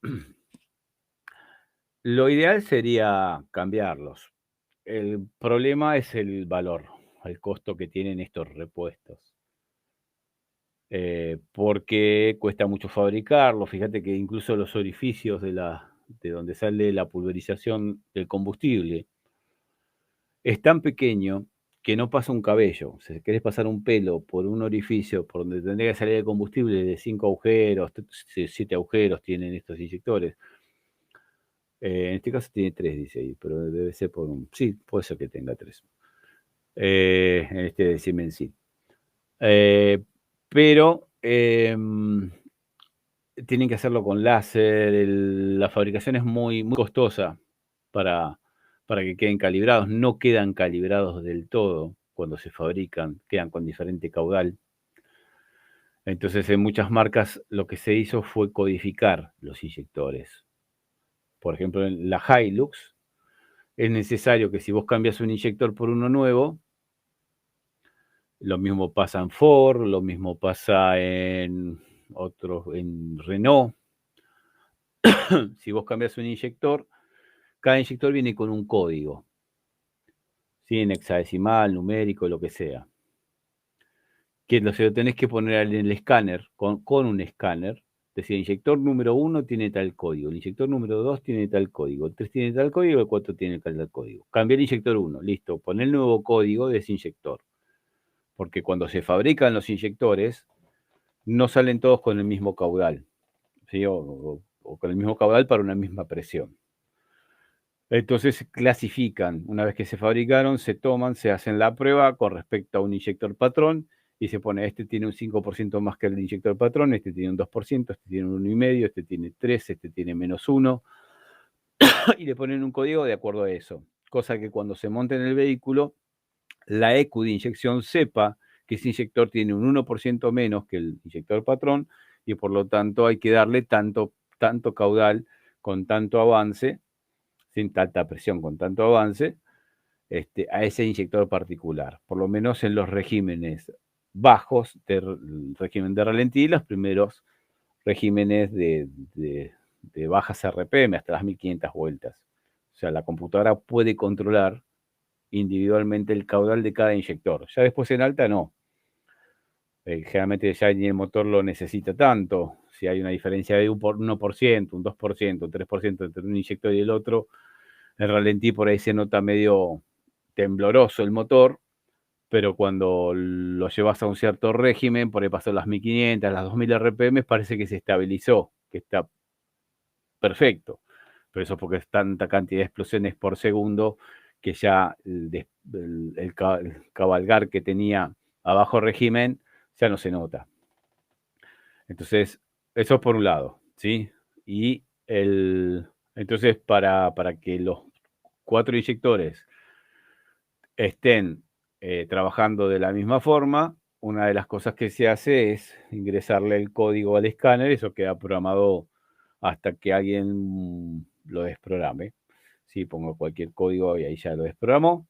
A: lo ideal sería cambiarlos. El problema es el valor, el costo que tienen estos repuestos. Porque cuesta mucho fabricarlo. Fíjate que incluso los orificios de donde sale la pulverización del combustible es tan pequeño que no pasa un cabello. O sea, si querés pasar un pelo por un orificio por donde tendría que salir el combustible de 5 agujeros, 7 agujeros tienen estos inyectores. En este caso tiene 3, dice ahí, pero debe ser por un... Sí, puede ser que tenga 3. En este de Siemens sí. Pero tienen que hacerlo con láser, la fabricación es muy costosa para que queden calibrados, no quedan calibrados del todo cuando se fabrican, quedan con diferente caudal. Entonces en muchas marcas lo que se hizo fue codificar los inyectores. Por ejemplo, en la Hilux es necesario que si vos cambias un inyector por uno nuevo, lo mismo pasa en Ford, lo mismo pasa en Renault. Si vos cambias un inyector, cada inyector viene con un código, ¿sí? En hexadecimal, numérico, lo que sea. Que lo tenés que poner en el escáner, con un escáner. Decir, el inyector número 1 tiene tal código, el inyector número 2 tiene tal código, el 3 tiene tal código, el 4 tiene tal código. Cambié el inyector 1, listo, pon el nuevo código de ese inyector. Porque cuando se fabrican los inyectores, no salen todos con el mismo caudal, ¿sí? o con el mismo caudal para una misma presión. Entonces se clasifican, una vez que se fabricaron, se toman, se hacen la prueba con respecto a un inyector patrón y se pone, este tiene un 5% más que el inyector patrón, este tiene un 2%, este tiene un 1,5%, este tiene 3%, este tiene -1%. y le ponen un código de acuerdo a eso. Cosa que cuando se monte en el vehículo, la ECU de inyección sepa que ese inyector tiene un 1% menos que el inyector patrón y por lo tanto hay que darle tanto caudal con tanto avance, sin tanta presión, con tanto avance, a ese inyector particular. Por lo menos en los regímenes bajos del régimen de ralentí y los primeros regímenes de bajas RPM hasta las 1500 vueltas. O sea, la computadora puede controlar individualmente el caudal de cada inyector. Ya después en alta no. Generalmente ya ni el motor lo necesita tanto. Si hay una diferencia de un 1%, un 2%, un 3% entre un inyector y el otro, el ralentí por ahí se nota medio tembloroso el motor, pero cuando lo llevas a un cierto régimen, por ahí pasó las 1500, las 2000 RPM, parece que se estabilizó, que está perfecto. Pero eso porque es tanta cantidad de explosiones por segundo que ya el cabalgar que tenía a bajo régimen ya no se nota. Entonces, eso es por un lado, ¿sí? Y entonces, para que los 4 inyectores estén trabajando de la misma forma, una de las cosas que se hace es ingresarle el código al escáner, eso queda programado hasta que alguien lo desprograme. Sí, pongo cualquier código y ahí ya lo desprogramó.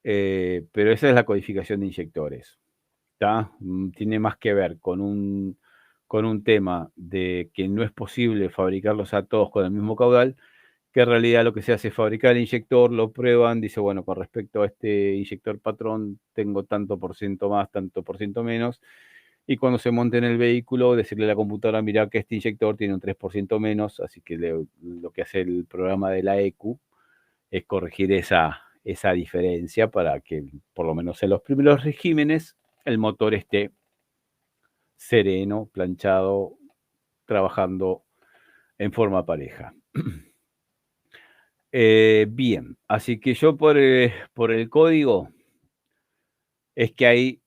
A: Pero esa es la codificación de inyectores. Tiene más que ver con un tema de que no es posible fabricarlos a todos con el mismo caudal, que en realidad lo que se hace es fabricar el inyector, lo prueban, dice, bueno, con respecto a este inyector patrón tengo tanto por ciento más, tanto por ciento menos, y cuando se monte en el vehículo, decirle a la computadora, mira que este inyector tiene un 3% menos, así que lo que hace el programa de la ECU es corregir esa diferencia para que, por lo menos en los primeros regímenes, el motor esté sereno, planchado, trabajando en forma pareja. Bien, así que yo por el código es que hay,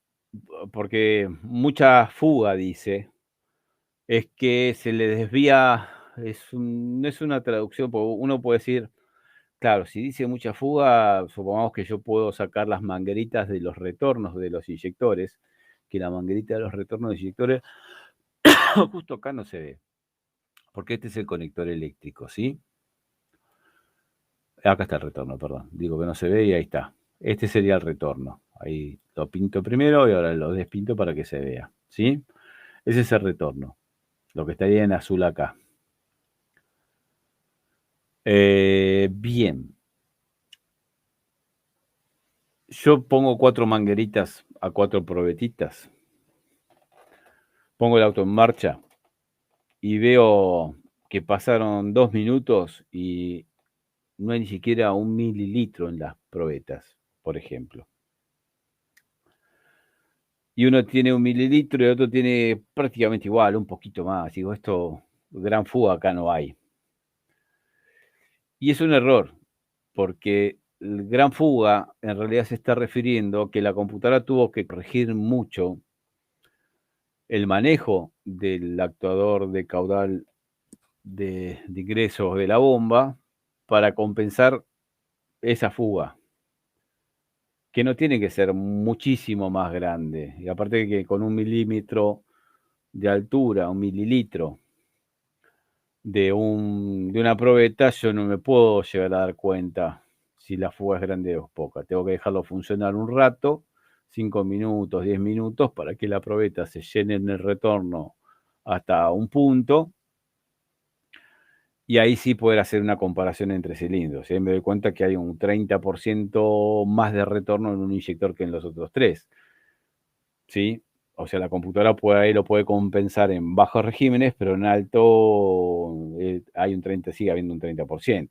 A: porque mucha fuga dice, es que se le desvía, no es una traducción, porque uno puede decir, claro, si dice mucha fuga, supongamos que yo puedo sacar las mangueritas de los retornos de los inyectores, que la manguerita de los retornos de los inyectores, justo acá no se ve, porque este es el conector eléctrico, ¿sí? Acá está el retorno, perdón. Digo que no se ve y ahí está. Este sería el retorno. Ahí lo pinto primero y ahora lo despinto para que se vea, ¿sí? Ese es el retorno, lo que estaría en azul acá. Bien. Yo pongo 4 mangueritas a 4 probetitas. Pongo el auto en marcha y veo que pasaron 2 minutos y no hay ni siquiera 1 mililitro en las probetas, por ejemplo. Y uno tiene 1 mililitro y el otro tiene prácticamente igual, un poquito más. Digo, esto, gran fuga acá no hay. Y es un error, porque el gran fuga en realidad se está refiriendo a que la computadora tuvo que corregir mucho el manejo del actuador de caudal de ingresos de la bomba para compensar esa fuga, que no tiene que ser muchísimo más grande. Y aparte que con 1 milímetro de altura, 1 mililitro de una probeta, yo no me puedo llegar a dar cuenta si la fuga es grande o poca. Tengo que dejarlo funcionar un rato, 5 minutos, 10 minutos, para que la probeta se llene en el retorno hasta un punto, y ahí sí poder hacer una comparación entre cilindros. Y me doy cuenta que hay un 30% más de retorno en un inyector que en los otros 3. ¿Sí? O sea, la computadora ahí lo puede compensar en bajos regímenes, pero en alto sigue habiendo un 30%.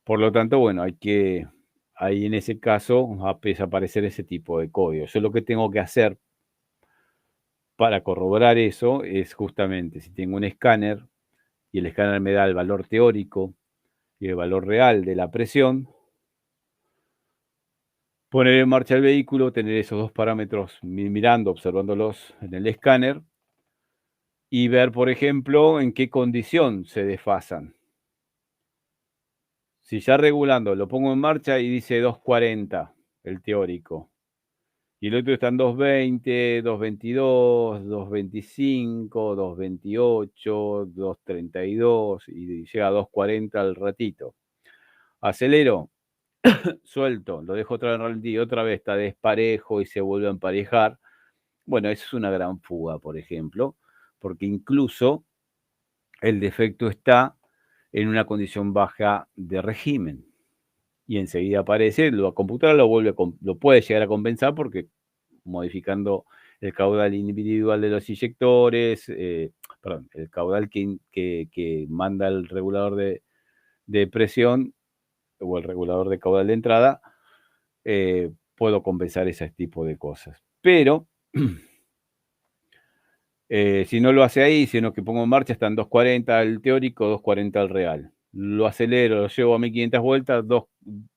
A: Por lo tanto, bueno, ahí en ese caso va a desaparecer ese tipo de código. Yo lo que tengo que hacer para corroborar eso es justamente, si tengo un escáner y el escáner me da el valor teórico y el valor real de la presión, poner en marcha el vehículo, tener esos 2 parámetros mirando, observándolos en el escáner y ver, por ejemplo, en qué condición se desfasan. Si ya regulando lo pongo en marcha y dice 240 el teórico, y el otro está en 220, 222, 225, 228, 232 y llega a 240 al ratito. Acelero, suelto, lo dejo otra vez en ralentí, otra vez está desparejo y se vuelve a emparejar. Bueno, eso es una gran fuga, por ejemplo, porque incluso el defecto está en una condición baja de régimen. Y enseguida aparece, la computadora lo puede llegar a compensar porque modificando el caudal individual de los inyectores, perdón, el caudal que manda el regulador de presión o el regulador de caudal de entrada, puedo compensar ese tipo de cosas. Pero si no lo hace ahí, sino que pongo en marcha, está en 240 el teórico, 240 el real. Lo acelero, lo llevo a 1500 vueltas,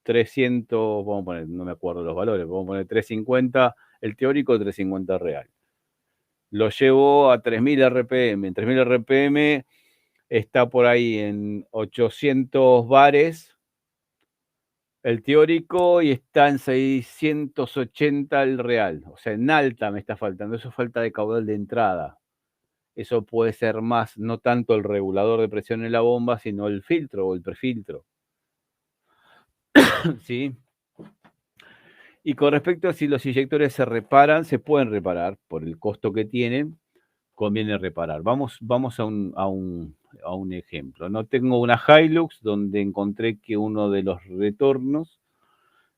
A: 300, vamos a poner, no me acuerdo los valores, vamos a poner 350 el teórico, 350 el real. Lo llevo a 3000 RPM. En 3000 RPM está por ahí en 800 bares el teórico y está en 680 el real. O sea, en alta me está faltando. Eso es falta de caudal de entrada. Eso puede ser más, no tanto el regulador de presión en la bomba, sino el filtro o el prefiltro. ¿Sí? Y con respecto a si los inyectores se reparan, se pueden reparar por el costo que tienen, conviene reparar. Vamos a un ejemplo. No tengo una Hilux donde encontré que uno de los retornos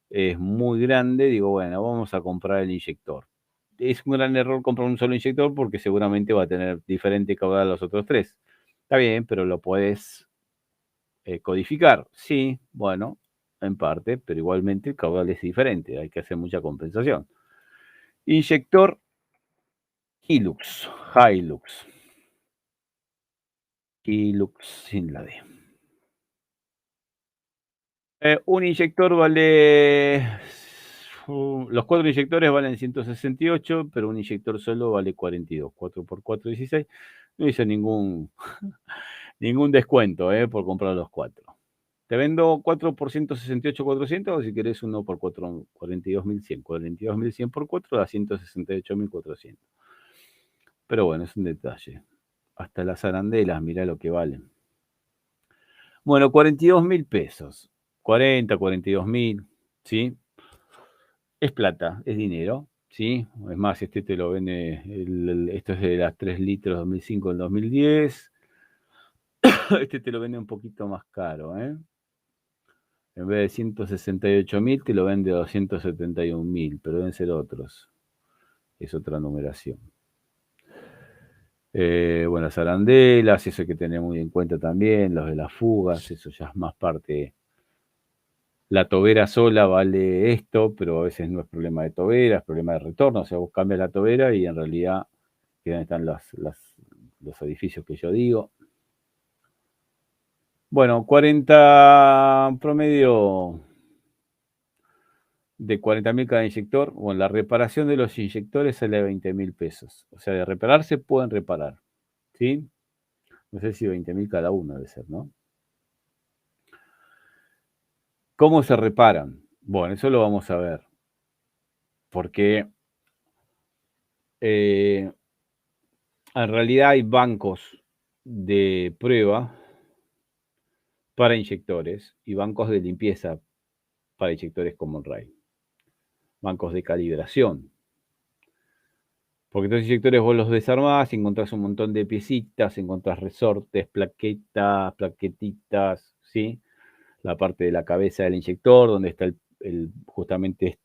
A: es muy grande. Digo, bueno, vamos a comprar el inyector. Es un gran error comprar un solo inyector porque seguramente va a tener diferente caudal a los otros tres. Está bien, pero lo puedes codificar. Sí, bueno, en parte, pero igualmente el caudal es diferente. Hay que hacer mucha compensación. Inyector Hilux. Hilux sin la D. Un inyector vale... los 4 inyectores valen 168, pero un inyector solo vale 42. 4 por 4, 16. No hice ningún descuento por comprar los 4. Te vendo 4 por 168.400 o si querés uno por 4, 42.100. 42.100 por 4 da 168.400. Pero bueno, es un detalle. Hasta las arandelas, mirá lo que valen. Bueno, 42.000 pesos. 40, 42.000, ¿sí? Es plata, es dinero, ¿sí? Es más, este te lo vende, esto es de las 3 litros 2005 al 2010. Este te lo vende un poquito más caro, ¿eh? En vez de 168.000 te lo vende 271.000, pero deben ser otros. Es otra numeración. Bueno, las arandelas, eso hay que tener muy en cuenta también, los de las fugas, eso ya es más parte. La tobera sola vale esto, pero a veces no es problema de tobera, es problema de retorno. O sea, vos cambias la tobera y en realidad, que donde están los edificios que yo digo. Bueno, 40 promedio de 40.000 cada inyector. Bueno, la reparación de los inyectores sale de 20.000 pesos. O sea, de repararse pueden reparar, ¿sí? No sé si 20.000 cada uno debe ser, ¿no? ¿Cómo se reparan? Bueno, eso lo vamos a ver. Porque en realidad hay bancos de prueba para inyectores y bancos de limpieza para inyectores como Ray. Bancos de calibración. Porque estos inyectores vos los desarmás, encontrás un montón de piecitas, encontrás resortes, plaquetas, plaquetitas, ¿sí? La parte de la cabeza del inyector, donde está justamente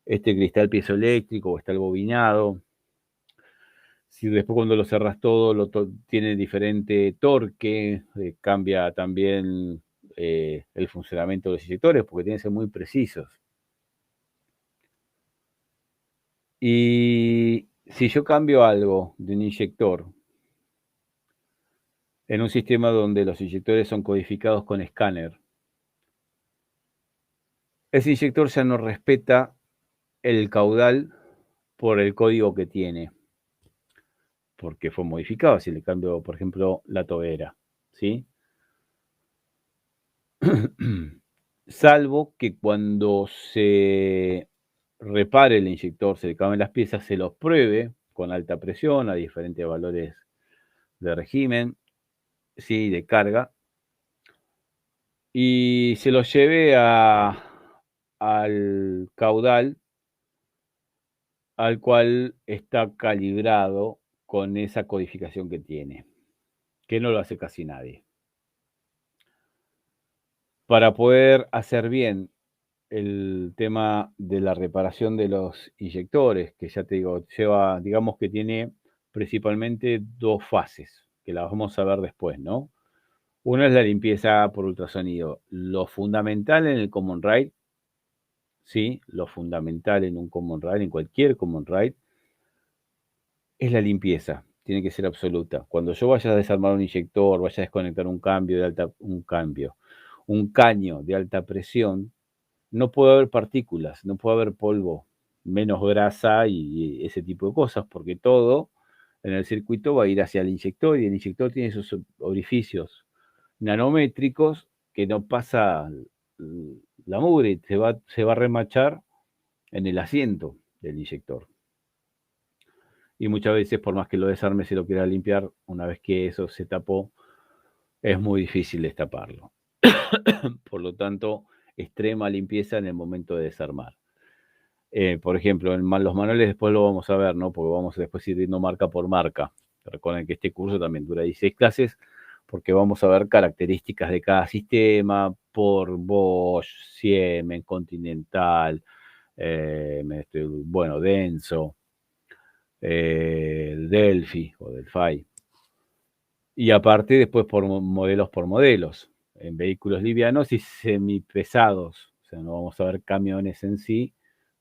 A: este cristal piezoeléctrico o está el bobinado. Si después cuando lo cerras todo, tiene diferente torque, cambia también el funcionamiento de los inyectores porque tienen que ser muy precisos. Y si yo cambio algo de un inyector en un sistema donde los inyectores son codificados con escáner, ese inyector ya no respeta el caudal por el código que tiene, porque fue modificado. Si le cambio, por ejemplo, la tobera, ¿sí? Salvo que cuando se repare el inyector, se le cambien las piezas, se los pruebe con alta presión a diferentes valores de régimen, sí, de carga, y se los lleve al caudal al cual está calibrado con esa codificación que tiene, que no lo hace casi nadie. Para poder hacer bien el tema de la reparación de los inyectores, que ya te digo, lleva, digamos que tiene principalmente dos fases, que las vamos a ver después, ¿no? Una es la limpieza por ultrasonido. Lo fundamental en el Common Rail, sí, lo fundamental en un Common Rail, en cualquier Common Rail, es la limpieza. Tiene que ser absoluta. Cuando yo vaya a desarmar un inyector, vaya a desconectar un caño de alta presión, no puede haber partículas, no puede haber polvo, menos grasa y ese tipo de cosas, porque todo en el circuito va a ir hacia el inyector y el inyector tiene esos orificios nanométricos que no pasa la mugre, se va a remachar en el asiento del inyector. Y muchas veces, por más que lo desarme, si lo quiera limpiar, una vez que eso se tapó, es muy difícil destaparlo. Por lo tanto, extrema limpieza en el momento de desarmar. Por ejemplo, en los manuales después lo vamos a ver, ¿no? Porque vamos a después ir viendo marca por marca. Recuerden que este curso también dura 16 clases, porque vamos a ver características de cada sistema, por Bosch, Siemens, Continental, bueno, Denso, Delphi o Delphi. Y aparte después por modelos. En vehículos livianos y semipesados. O sea, no vamos a ver camiones en sí.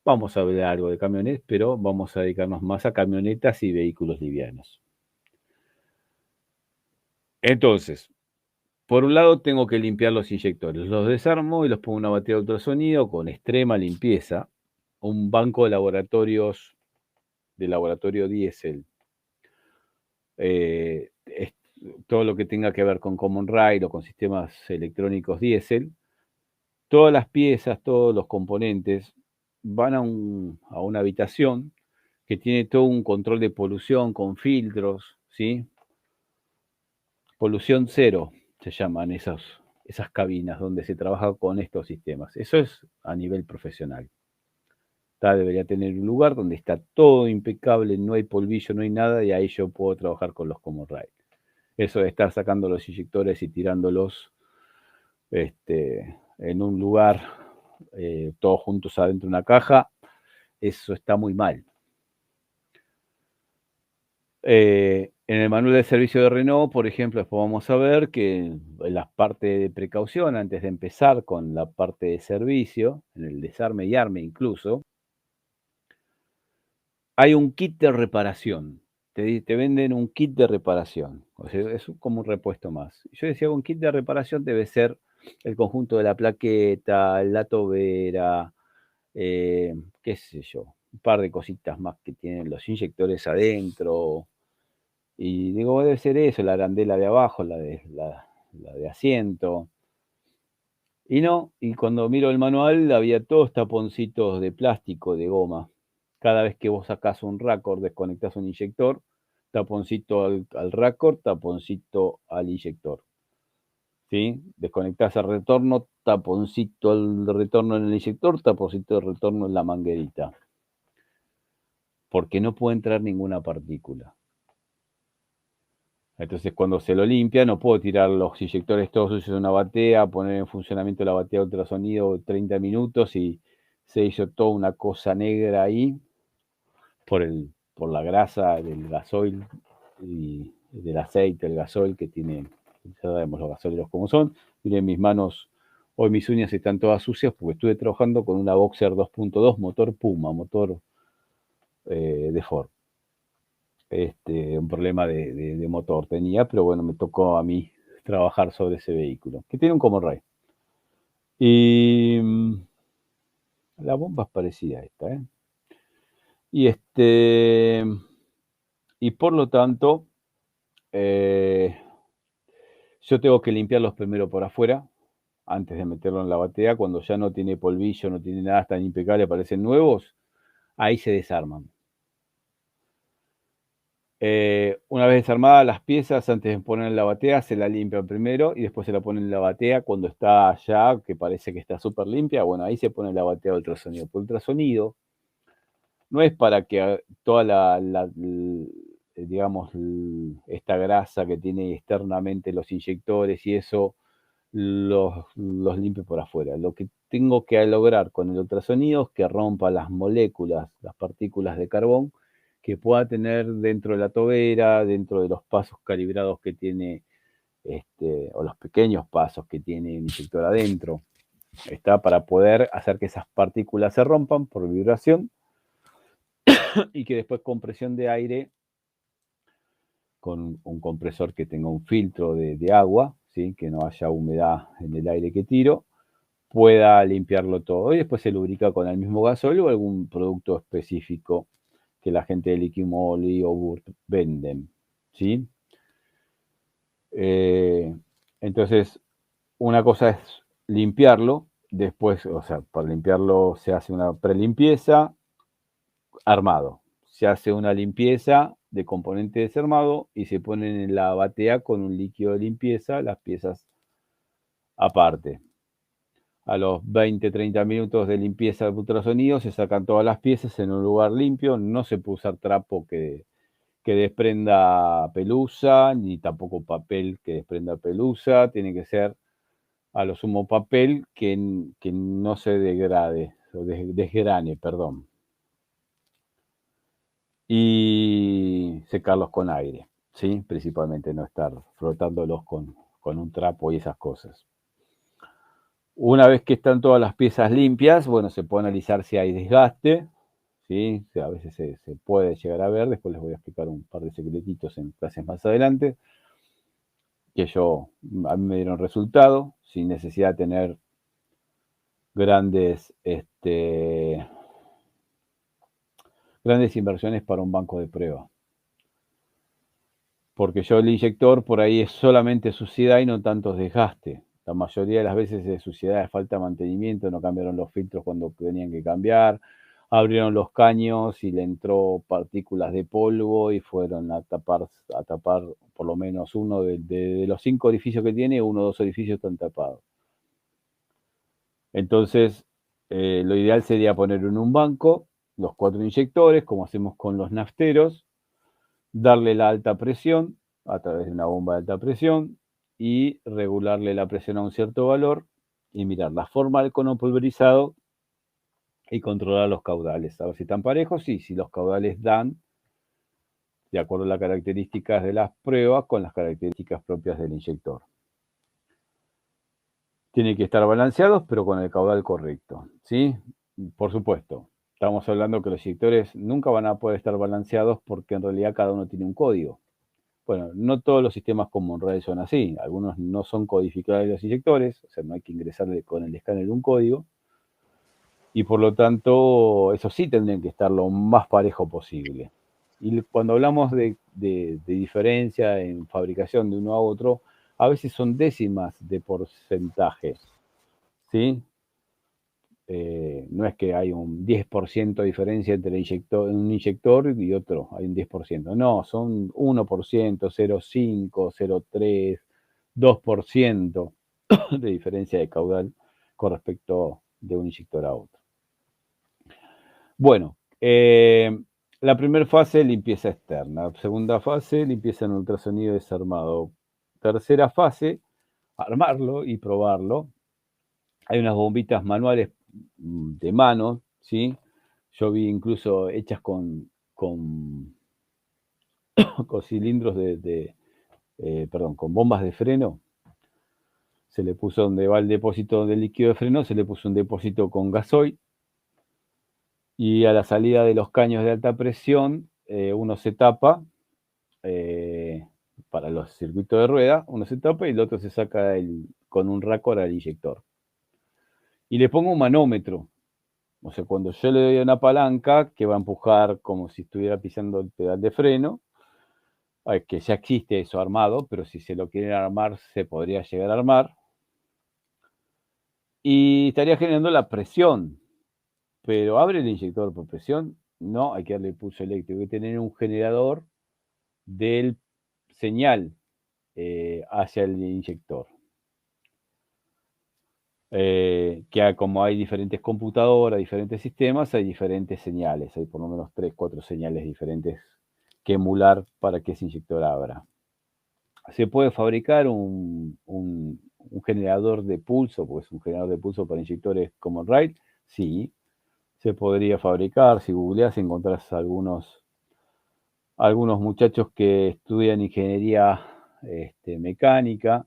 A: Vamos a ver algo de camiones, pero vamos a dedicarnos más a camionetas y vehículos livianos. Entonces, por un lado tengo que limpiar los inyectores. Los desarmo y los pongo en una batería de ultrasonido con extrema limpieza. Un banco de laboratorios, de laboratorio diésel. Todo lo que tenga que ver con Common Rail o con sistemas electrónicos diésel. Todas las piezas, todos los componentes van a una habitación que tiene todo un control de polución con filtros, ¿sí? Polución cero se llaman esas cabinas donde se trabaja con estos sistemas. Eso es a nivel profesional. Debería tener un lugar donde está todo impecable, no hay polvillo, no hay nada, y ahí yo puedo trabajar con los Common Rail. Eso de estar sacando los inyectores y tirándolos en un lugar, todos juntos adentro de una caja, eso está muy mal. En el manual de servicio de Renault, por ejemplo, después vamos a ver que en la parte de precaución, antes de empezar con la parte de servicio, en el desarme y arme incluso, hay un kit de reparación. Te venden un kit de reparación. O sea, es como un repuesto más. Yo decía, un kit de reparación debe ser el conjunto de la plaqueta, la tobera, qué sé yo, un par de cositas más que tienen los inyectores adentro. Y digo, debe ser eso, la arandela de abajo, la de asiento. Y no, y cuando miro el manual había todos taponcitos de plástico, de goma. Cada vez que vos sacás un raccord, desconectás un inyector, taponcito al raccord, taponcito al inyector. ¿Sí? Desconectás el retorno, taponcito al retorno en el inyector, taponcito de retorno en la manguerita. Porque no puede entrar ninguna partícula. Entonces, cuando se lo limpia, no puedo tirar los inyectores todos sucios en una batea, poner en funcionamiento la batea de ultrasonido 30 minutos y se hizo toda una cosa negra ahí por la grasa del gasoil y del aceite, el gasoil que tiene, ya sabemos los gasóleros como son. Miren mis manos, hoy mis uñas están todas sucias porque estuve trabajando con una Boxer 2.2 motor Puma, motor de Ford. Un problema de motor tenía, pero bueno, me tocó a mí trabajar sobre ese vehículo, que tiene un Common Rail. Y la bomba es parecida a esta, ¿eh? Y por lo tanto, yo tengo que limpiarlos primero por afuera, antes de meterlo en la batea, cuando ya no tiene polvillo, no tiene nada, están impecable, parecen nuevos, ahí se desarman. Una vez desarmadas las piezas, antes de poner en la batea, se la limpian primero y después se la ponen en la batea cuando está ya, que parece que está súper limpia. Bueno, ahí se pone la batea de ultrasonido. Por ultrasonido no es para que toda digamos, esta grasa que tiene externamente los inyectores y eso los limpie por afuera. Lo que tengo que lograr con el ultrasonido es que rompa las moléculas, las partículas de carbón que pueda tener dentro de la tobera, dentro de los pasos calibrados que tiene, o los pequeños pasos que tiene el inyector adentro. Está para poder hacer que esas partículas se rompan por vibración y que después con presión de aire, con un compresor que tenga un filtro de agua, ¿sí? Que no haya humedad en el aire que tiro, pueda limpiarlo todo. Y después se lubrica con el mismo gasol o algún producto específico que la gente de Liquimoli o Burt venden, ¿sí? Entonces, una cosa es limpiarlo, después, o sea, para limpiarlo se hace una prelimpieza, armado. Se hace una limpieza de componente desarmado y se ponen en la batea con un líquido de limpieza las piezas aparte. A los 20-30 minutos de limpieza de ultrasonido se sacan todas las piezas en un lugar limpio. No se puede usar trapo que desprenda pelusa, ni tampoco papel que desprenda pelusa. Tiene que ser a lo sumo papel que no se degrade, o desgrane, perdón. Y secarlos con aire, ¿sí? Principalmente no estar frotándolos con un trapo y esas cosas. Una vez que están todas las piezas limpias, bueno, se puede analizar si hay desgaste, ¿sí? O sea, a veces se puede llegar a ver, después les voy a explicar un par de secretitos en clases más adelante, que a mí me dieron resultado, sin necesidad de tener grandes inversiones para un banco de prueba. Porque yo el inyector por ahí es solamente suciedad y no tanto desgaste. La mayoría de las veces es suciedad, es falta de mantenimiento, no cambiaron los filtros cuando tenían que cambiar, abrieron los caños y le entró partículas de polvo y fueron a tapar por lo menos uno de los 5 orificios que tiene, 1 o 2 orificios están tapados. Entonces, lo ideal sería poner en un banco los 4 inyectores, como hacemos con los nafteros, darle la alta presión a través de una bomba de alta presión y regularle la presión a un cierto valor y mirar la forma del cono pulverizado y controlar los caudales. A ver si están parejos y si los caudales dan de acuerdo a las características de las pruebas con las características propias del inyector. Tienen que estar balanceados, pero con el caudal correcto, ¿sí? Por supuesto, estamos hablando que los inyectores nunca van a poder estar balanceados porque en realidad cada uno tiene un código. Bueno, no todos los sistemas con Monroe son así. Algunos no son codificables los inyectores, o sea, no hay que ingresarle con el escáner un código. Y por lo tanto, eso sí tendrían que estar lo más parejo posible. Y cuando hablamos de diferencia en fabricación de uno a otro, a veces son décimas de porcentaje, ¿sí? No es que hay un 10% de diferencia entre un inyector y otro, hay un 10%. No, son 1%, 0,5, 0,3, 2% de diferencia de caudal con respecto de un inyector a otro. Bueno, la primera fase, limpieza externa. Segunda fase, limpieza en ultrasonido desarmado. Tercera fase, armarlo y probarlo. Hay unas bombitas manuales de mano, ¿sí? Yo vi incluso hechas con cilindros perdón, con bombas de freno. Se le puso donde va el depósito del líquido de freno, se le puso un depósito con gasoil. Y a la salida de los caños de alta presión, uno se tapa para los circuitos de rueda, uno se tapa y el otro se saca con un racor al inyector. Y le pongo un manómetro. O sea, cuando yo le doy una palanca que va a empujar como si estuviera pisando el pedal de freno, que ya existe eso armado, pero si se lo quieren armar, se podría llegar a armar. y estaría generando la presión. Pero ¿abre el inyector por presión? No, hay que darle pulso eléctrico. Hay que tener un generador del señal hacia el inyector. Que como hay diferentes computadoras, diferentes sistemas, hay diferentes señales. Hay por lo menos 3, 4 señales diferentes que emular para que ese inyector abra. ¿Se puede fabricar un generador de pulso, porque es un generador de pulso para inyectores Common Rail? Sí, se podría fabricar. Si googleás encontrás algunos muchachos que estudian ingeniería mecánica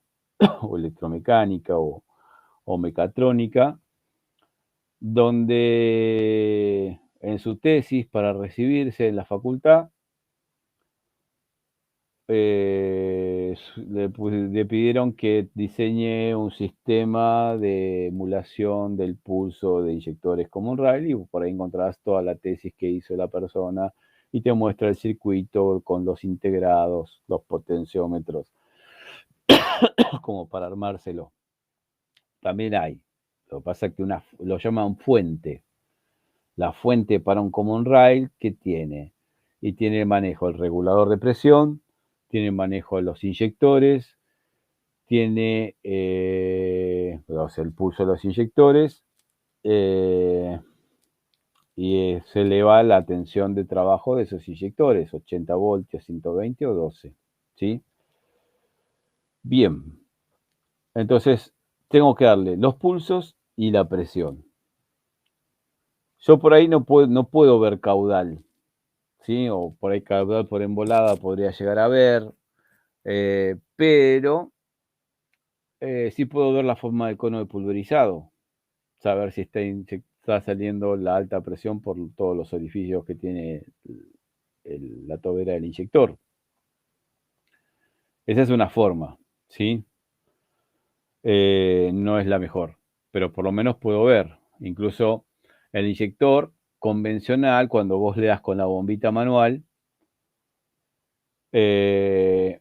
A: o electromecánica o mecatrónica, donde en su tesis para recibirse en la facultad le pidieron que diseñe un sistema de emulación del pulso de inyectores Common Rail, y por ahí encontrás toda la tesis que hizo la persona y te muestra el circuito con los integrados, los potenciómetros, como para armárselo. También hay. Lo que pasa es que lo llaman fuente. La fuente para un Common Rail que tiene. Y tiene el manejo del regulador de presión, tiene el manejo de los inyectores, tiene el pulso de los inyectores, y se eleva la tensión de trabajo de esos inyectores, 80 voltios, 120 o 12. ¿Sí? Bien. Entonces, tengo que darle los pulsos y la presión. Yo por ahí no puedo ver caudal, ¿sí? O por ahí caudal por embolada podría llegar a ver, pero sí puedo ver la forma del cono de pulverizado, saber si está saliendo la alta presión por todos los orificios que tiene la tobera del inyector. Esa es una forma, ¿sí? No es la mejor, pero por lo menos puedo ver. Incluso el inyector convencional, cuando vos le das con la bombita manual,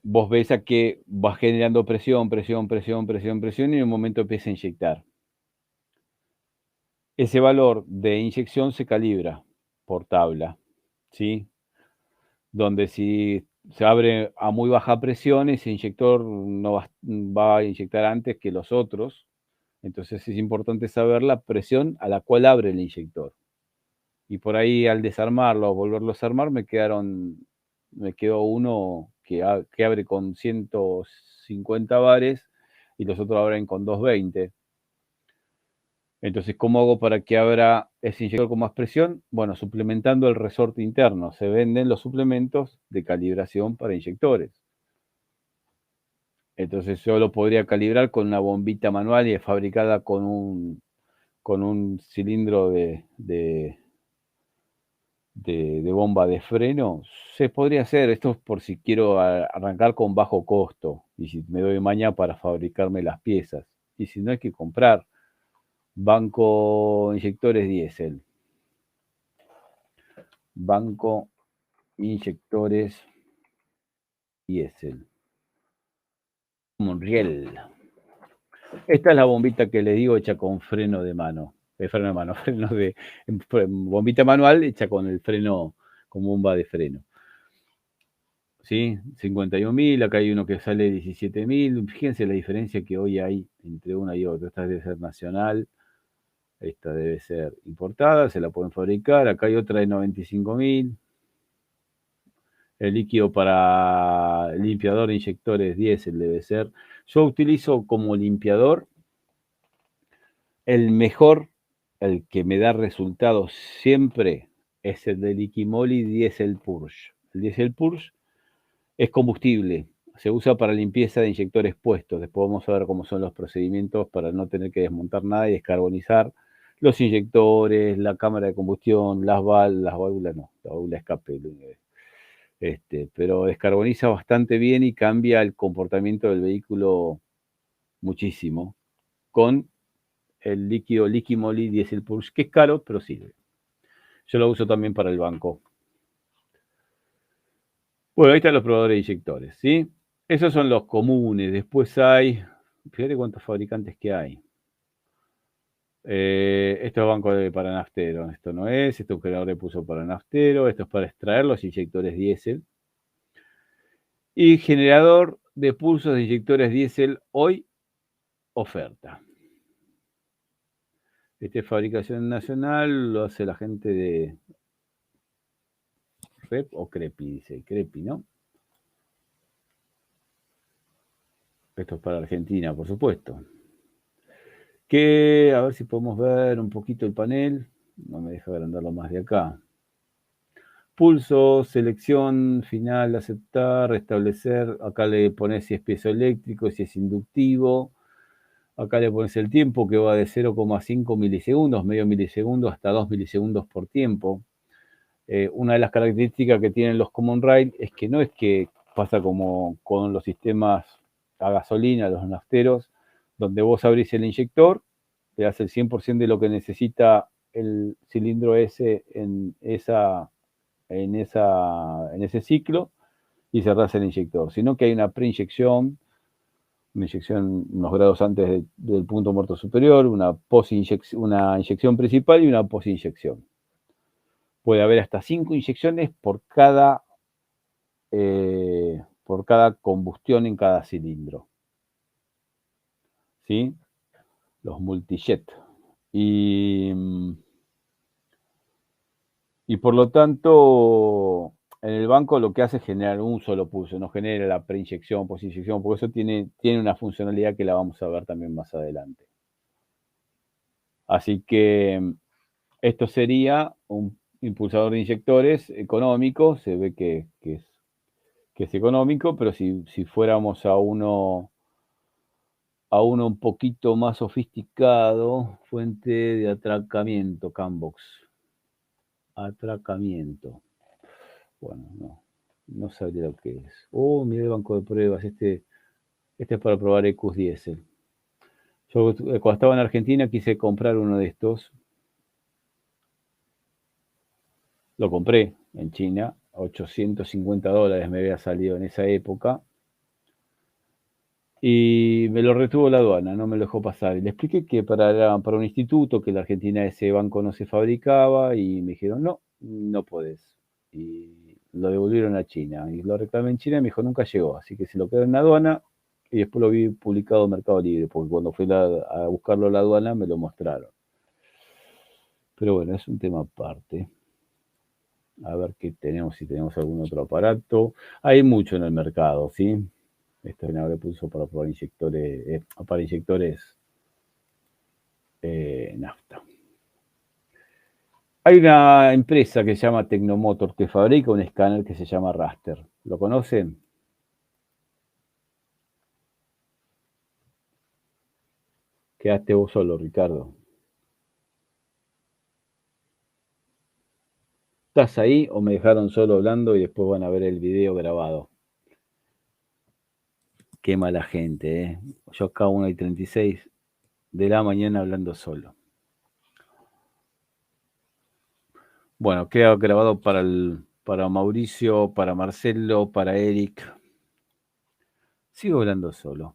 A: vos ves a que vas generando presión, presión, presión, presión, presión, y en un momento empieza a inyectar. Ese valor de inyección se calibra por tabla, ¿sí? Donde si se abre a muy baja presión, ese inyector no va a inyectar antes que los otros. Entonces es importante saber la presión a la cual abre el inyector. Y por ahí al desarmarlo o volverlos a armar me quedó uno que abre con 150 bares y los otros abren con 220. Entonces, ¿cómo hago para que abra ese inyector con más presión? Bueno, suplementando el resorte interno. Se venden los suplementos de calibración para inyectores. Entonces yo lo podría calibrar con una bombita manual y es fabricada con un cilindro de bomba de freno. Se podría hacer. Esto es por si quiero arrancar con bajo costo y si me doy maña para fabricarme las piezas. Y si no, hay que comprar banco inyectores diésel. Banco inyectores diésel. Monreal. Esta es la bombita que le digo hecha con freno de mano. Freno de bombita manual hecha con el freno, con bomba de freno. ¿Sí? 51.000, acá hay uno que sale 17.000. Fíjense la diferencia que hoy hay entre una y otra. Esta debe ser nacional, esta debe ser importada, se la pueden fabricar. Acá hay otra de 95.000. El líquido para limpiador de inyectores diésel debe ser. Yo utilizo como limpiador el mejor, el que me da resultados siempre, es el de Liquimoli Diesel Purge. El Diesel Purge es combustible, se usa para limpieza de inyectores puestos. Después vamos a ver cómo son los procedimientos para no tener que desmontar nada y descarbonizar los inyectores, la cámara de combustión, las válvulas no, la válvula de escape. Pero descarboniza bastante bien y cambia el comportamiento del vehículo muchísimo con el líquido Liquimoli Diesel Purge, que es caro, pero sirve. Yo lo uso también para el banco. Bueno, ahí están los probadores de inyectores, ¿sí? Esos son los comunes. Después hay, fíjate cuántos fabricantes que hay. Esto es banco para naftero. Esto no es. Esto es un generador de pulso para naftero. Esto es para extraer los inyectores diésel. Y generador de pulsos de inyectores diésel hoy, oferta. Este es fabricación nacional, lo hace la gente de Rep o Crepi, dice Crepi, ¿no? Esto es para Argentina, por supuesto. Que, a ver si podemos ver un poquito el panel. No me deja agrandarlo más de acá. Pulso, selección, final, aceptar, restablecer. Acá le pones si es piezoeléctrico, si es inductivo. Acá le pones el tiempo que va de 0,5 milisegundos, medio milisegundo, hasta 2 milisegundos por tiempo. Una de las características que tienen los Common Rail es que pasa como con los sistemas a gasolina, los nafteros, donde vos abrís el inyector, te das el 100% de lo que necesita el cilindro ese en ese ciclo y cerrás el inyector, sino que hay una preinyección, una inyección unos grados antes del punto muerto superior, una inyección principal y una posinyección. Puede haber hasta 5 inyecciones por cada combustión en cada cilindro. ¿Sí? Los multijet. Y por lo tanto, en el banco lo que hace es generar un solo pulso, no genera la preinyección, posinyección, porque eso tiene una funcionalidad que la vamos a ver también más adelante. Así que esto sería un impulsador de inyectores económico, se ve que es económico, pero si fuéramos a uno un poquito más sofisticado, fuente de atracamiento, Cambox. Atracamiento. Bueno, no sabría lo que es. Oh, mira el banco de pruebas. Este es para probar Ecus Diesel. Yo cuando estaba en Argentina quise comprar uno de estos. Lo compré en China. $850 me había salido en esa época. Y me lo retuvo la aduana, no me lo dejó pasar. Y le expliqué que para un instituto, que en la Argentina ese banco no se fabricaba, y me dijeron, no podés. Y lo devolvieron a China. Y lo reclamé en China y me dijo, nunca llegó. Así que se lo quedó en la aduana y después lo vi publicado en Mercado Libre, porque cuando fui a buscarlo a la aduana me lo mostraron. Pero bueno, es un tema aparte. A ver qué tenemos, si tenemos algún otro aparato. Hay mucho en el mercado, ¿sí? Este generador de pulso para probar inyectores nafta. Hay una empresa que se llama Tecnomotor que fabrica un escáner que se llama Raster. ¿Lo conocen? Quedaste vos solo, Ricardo. ¿Estás ahí o me dejaron solo hablando y después van a ver el video grabado? Qué mala gente, ¿eh? Yo acá 1:36 de la mañana hablando solo. Bueno, queda grabado para Mauricio, para Marcelo, para Eric. Sigo hablando solo.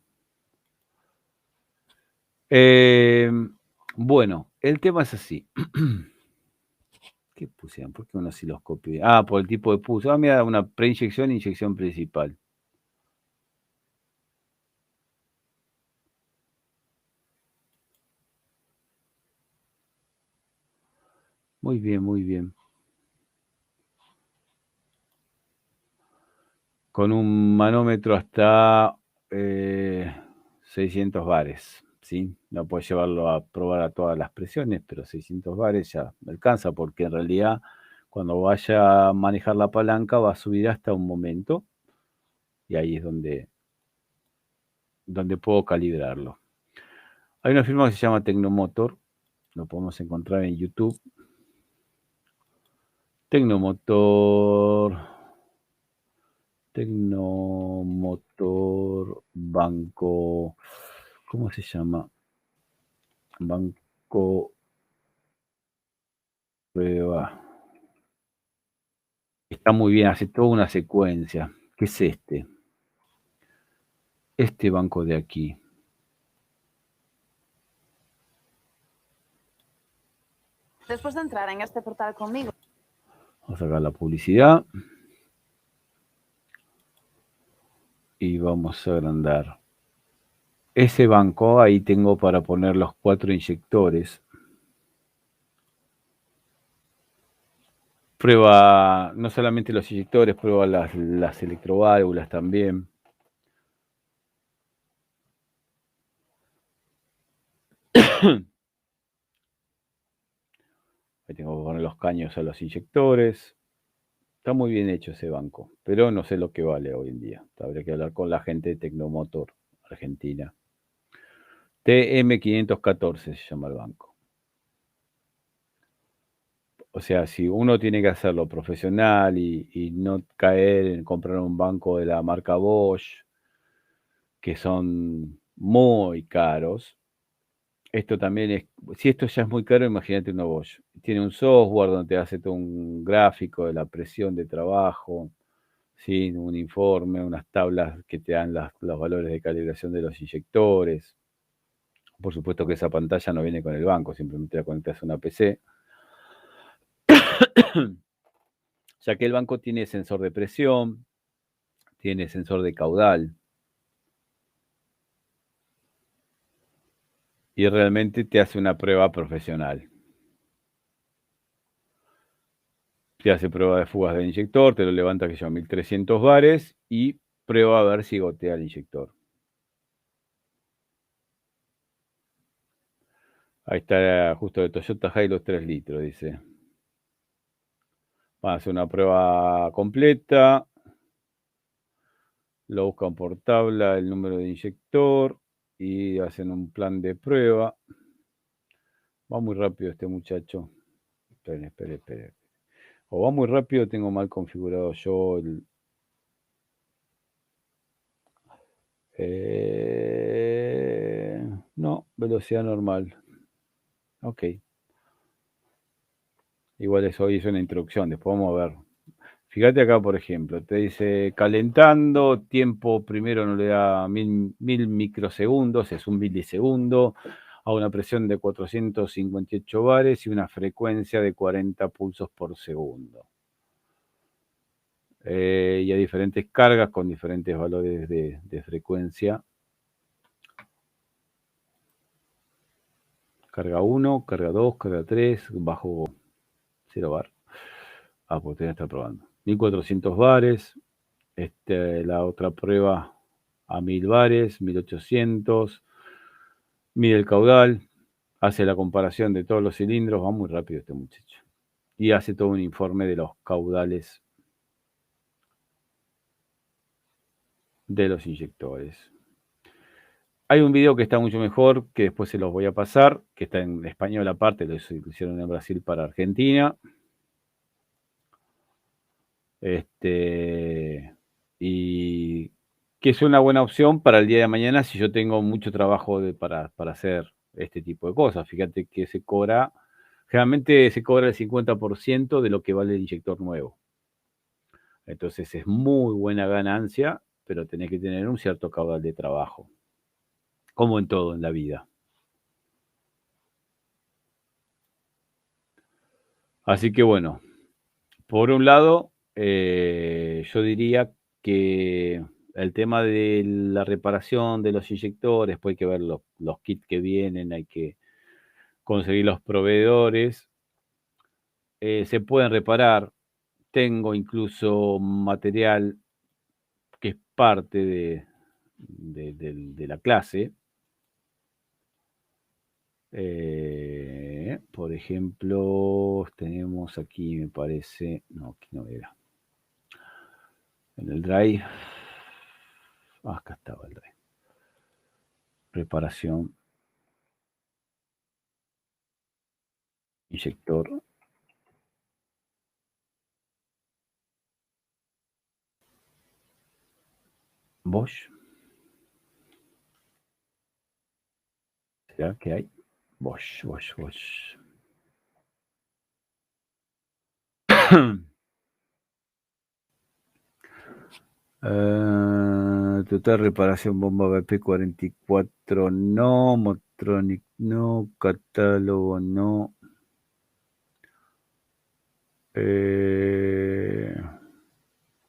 A: Bueno, el tema es así. ¿Qué pusieron? ¿Por qué un osciloscopio? Ah, por el tipo de pulso. Ah, mira, una preinyección e inyección principal. Muy bien, muy bien. Con un manómetro hasta 600 bares, ¿sí? No puedes llevarlo a probar a todas las presiones, pero 600 bares ya me alcanza, porque en realidad cuando vaya a manejar la palanca va a subir hasta un momento y ahí es donde puedo calibrarlo. Hay una firma que se llama Tecnomotor, lo podemos encontrar en YouTube. Tecnomotor Banco, ¿cómo se llama? Banco Prueba. Está muy bien, hace toda una secuencia. ¿Qué es este? Este banco de aquí.
C: después de entrar en este portal conmigo.
A: Vamos a sacar la publicidad. Y vamos a agrandar. Ese banco, ahí tengo para poner los 4 inyectores. Prueba no solamente los inyectores, prueba las electroválvulas también. Ahí tengo que poner los caños a los inyectores. Está muy bien hecho ese banco, pero no sé lo que vale hoy en día. Habría que hablar con la gente de Tecnomotor Argentina. TM514 se llama el banco. O sea, si uno tiene que hacerlo profesional y no caer en comprar un banco de la marca Bosch, que son muy caros, esto también es, si esto ya es muy caro, imagínate uno Bosch. Tiene un software donde te hace todo un gráfico de la presión de trabajo, ¿sí? Un informe, unas tablas que te dan los valores de calibración de los inyectores. Por supuesto que esa pantalla no viene con el banco, simplemente la conectas a una PC. Ya que el banco tiene sensor de presión, tiene sensor de caudal. Y realmente te hace una prueba profesional. Te hace prueba de fugas del inyector, te lo levanta que son 1300 bares y prueba a ver si gotea el inyector. Ahí está justo de Toyota Hilux 3 litros, dice. Va a hacer una prueba completa. Lo buscan por tabla, el número de inyector y hacen un plan de prueba. Va muy rápido este muchacho. Esperen. O va muy rápido, tengo mal configurado yo el... no, velocidad normal. Ok. Igual eso hoy es una introducción, después vamos a ver. Fíjate acá, por ejemplo, te dice calentando, tiempo primero no le da 1000 microsegundos, es un milisegundo, a una presión de 458 bares y una frecuencia de 40 pulsos por segundo. Y a diferentes cargas con diferentes valores de frecuencia. Carga 1, carga 2, carga 3, bajo 0 bar. Pues tenés que estar probando. 1400 bares. La otra prueba a 1000 bares, 1800. Mide el caudal. Hace la comparación de todos los cilindros. Va muy rápido este muchacho. Y hace todo un informe de los caudales de los inyectores. Hay un video que está mucho mejor, que después se los voy a pasar, que está en español aparte, lo hicieron en Brasil para Argentina. Y que es una buena opción para el día de mañana si yo tengo mucho trabajo para hacer este tipo de cosas. Fíjate que generalmente se cobra el 50% de lo que vale el inyector nuevo. Entonces es muy buena ganancia, pero tenés que tener un cierto caudal de trabajo, como en todo en la vida. Así que bueno, por un lado, yo diría que el tema de la reparación de los inyectores, después hay que ver los kits que vienen, hay que conseguir los proveedores. Se pueden reparar. Tengo incluso material que es parte de la clase. Por ejemplo, tenemos aquí, me parece, no, aquí no era. En el drive. Acá estaba el drive. Reparación. Inyector. Bosch. ¿Será que hay? Bosch. Total reparación bomba BP44 no, Motronic no, catálogo no.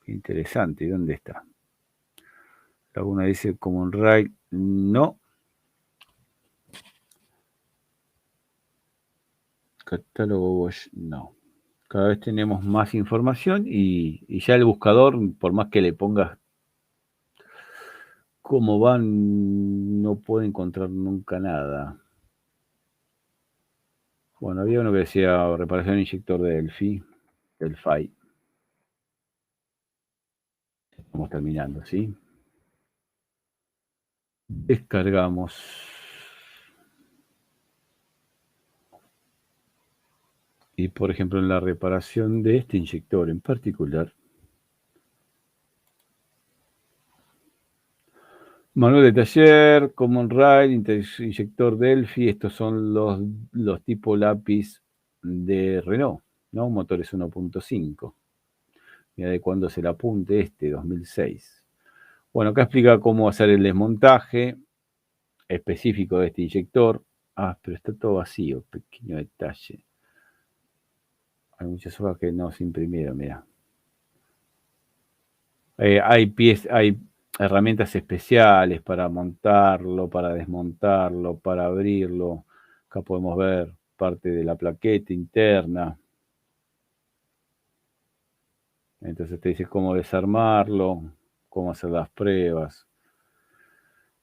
A: Interesante, ¿dónde está? Alguna dice Common Rail, no. Catálogo Bosch, no. Cada vez tenemos más información y ya el buscador, por más que le pongas cómo van, no puede encontrar nunca nada. Bueno, había uno que decía reparación de inyector de Delphi. Estamos terminando, ¿sí? Descargamos. Y por ejemplo, en la reparación de este inyector en particular, manual de taller, Common Rail, inyector Delphi, estos son los tipo lápiz de Renault, ¿no? Motores 1.5. Mira de cuándo es el apunte este, 2006. Bueno, acá explica cómo hacer el desmontaje específico de este inyector. Ah, pero está todo vacío, pequeño detalle. Hay muchas hojas que no se imprimieron, mira. Hay herramientas especiales para montarlo, para desmontarlo, para abrirlo. Acá podemos ver parte de la plaqueta interna. Entonces te dice cómo desarmarlo, cómo hacer las pruebas.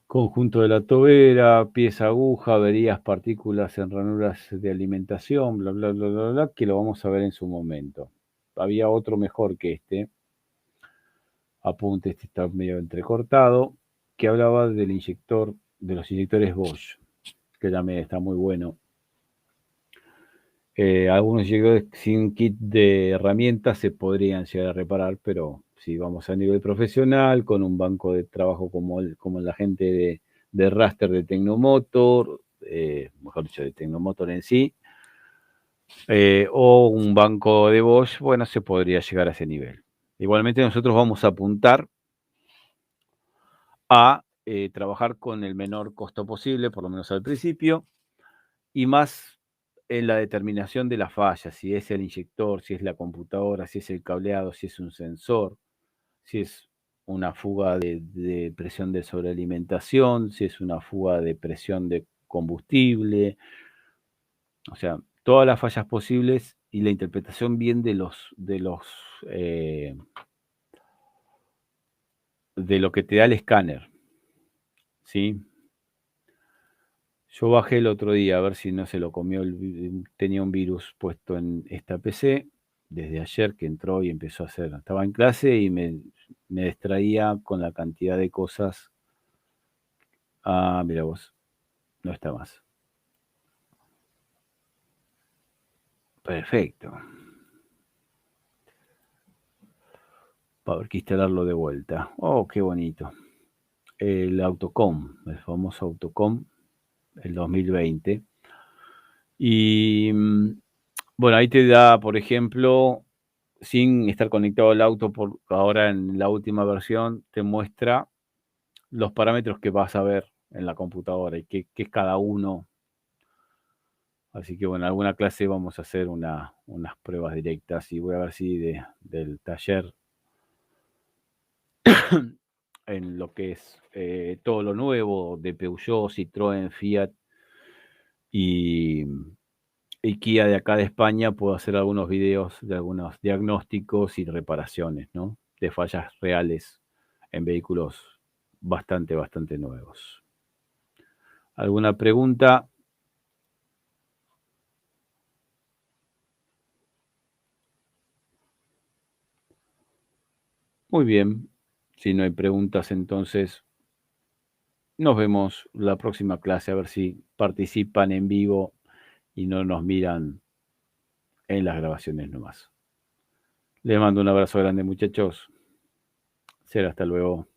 A: Conjunto de la tobera, pieza aguja, averías, partículas en ranuras de alimentación, bla, bla, bla, bla, bla, que lo vamos a ver en su momento. Había otro mejor que este. Apunte, este está medio entrecortado, que hablaba del inyector, de los inyectores Bosch, que también está muy bueno. Algunos inyectores sin kit de herramientas se podrían llegar a reparar, pero si vamos a nivel profesional, con un banco de trabajo como la gente de Raster de Tecnomotor, mejor dicho, de Tecnomotor en sí, o un banco de Bosch, bueno, se podría llegar a ese nivel. Igualmente nosotros vamos a apuntar a trabajar con el menor costo posible, por lo menos al principio, y más en la determinación de la falla, si es el inyector, si es la computadora, si es el cableado, si es un sensor, si es una fuga de presión de sobrealimentación, si es una fuga de presión de combustible, o sea, todas las fallas posibles y la interpretación bien de lo que te da el escáner, ¿sí? Yo bajé el otro día a ver si no se lo comió, tenía un virus puesto en esta PC, desde ayer que entró y empezó a hacer, estaba en clase y me distraía con la cantidad de cosas. Ah, mira vos, no está más. Perfecto. Va a haber que instalarlo de vuelta. Oh, qué bonito. El Autocom, el famoso Autocom, el 2020. Y bueno, ahí te da, por ejemplo, sin estar conectado al auto, por ahora en la última versión te muestra los parámetros que vas a ver en la computadora y qué es cada uno. Así que bueno, en alguna clase vamos a hacer unas pruebas directas y voy a ver si del taller en lo que es todo lo nuevo de Peugeot, Citroën, Fiat y Kia de acá de España, puedo hacer algunos videos de algunos diagnósticos y reparaciones, ¿no? De fallas reales en vehículos bastante nuevos. ¿Alguna pregunta? Muy bien. Si no hay preguntas, entonces nos vemos la próxima clase, a ver si participan en vivo y no nos miran en las grabaciones nomás. Les mando un abrazo grande, muchachos. Será hasta luego.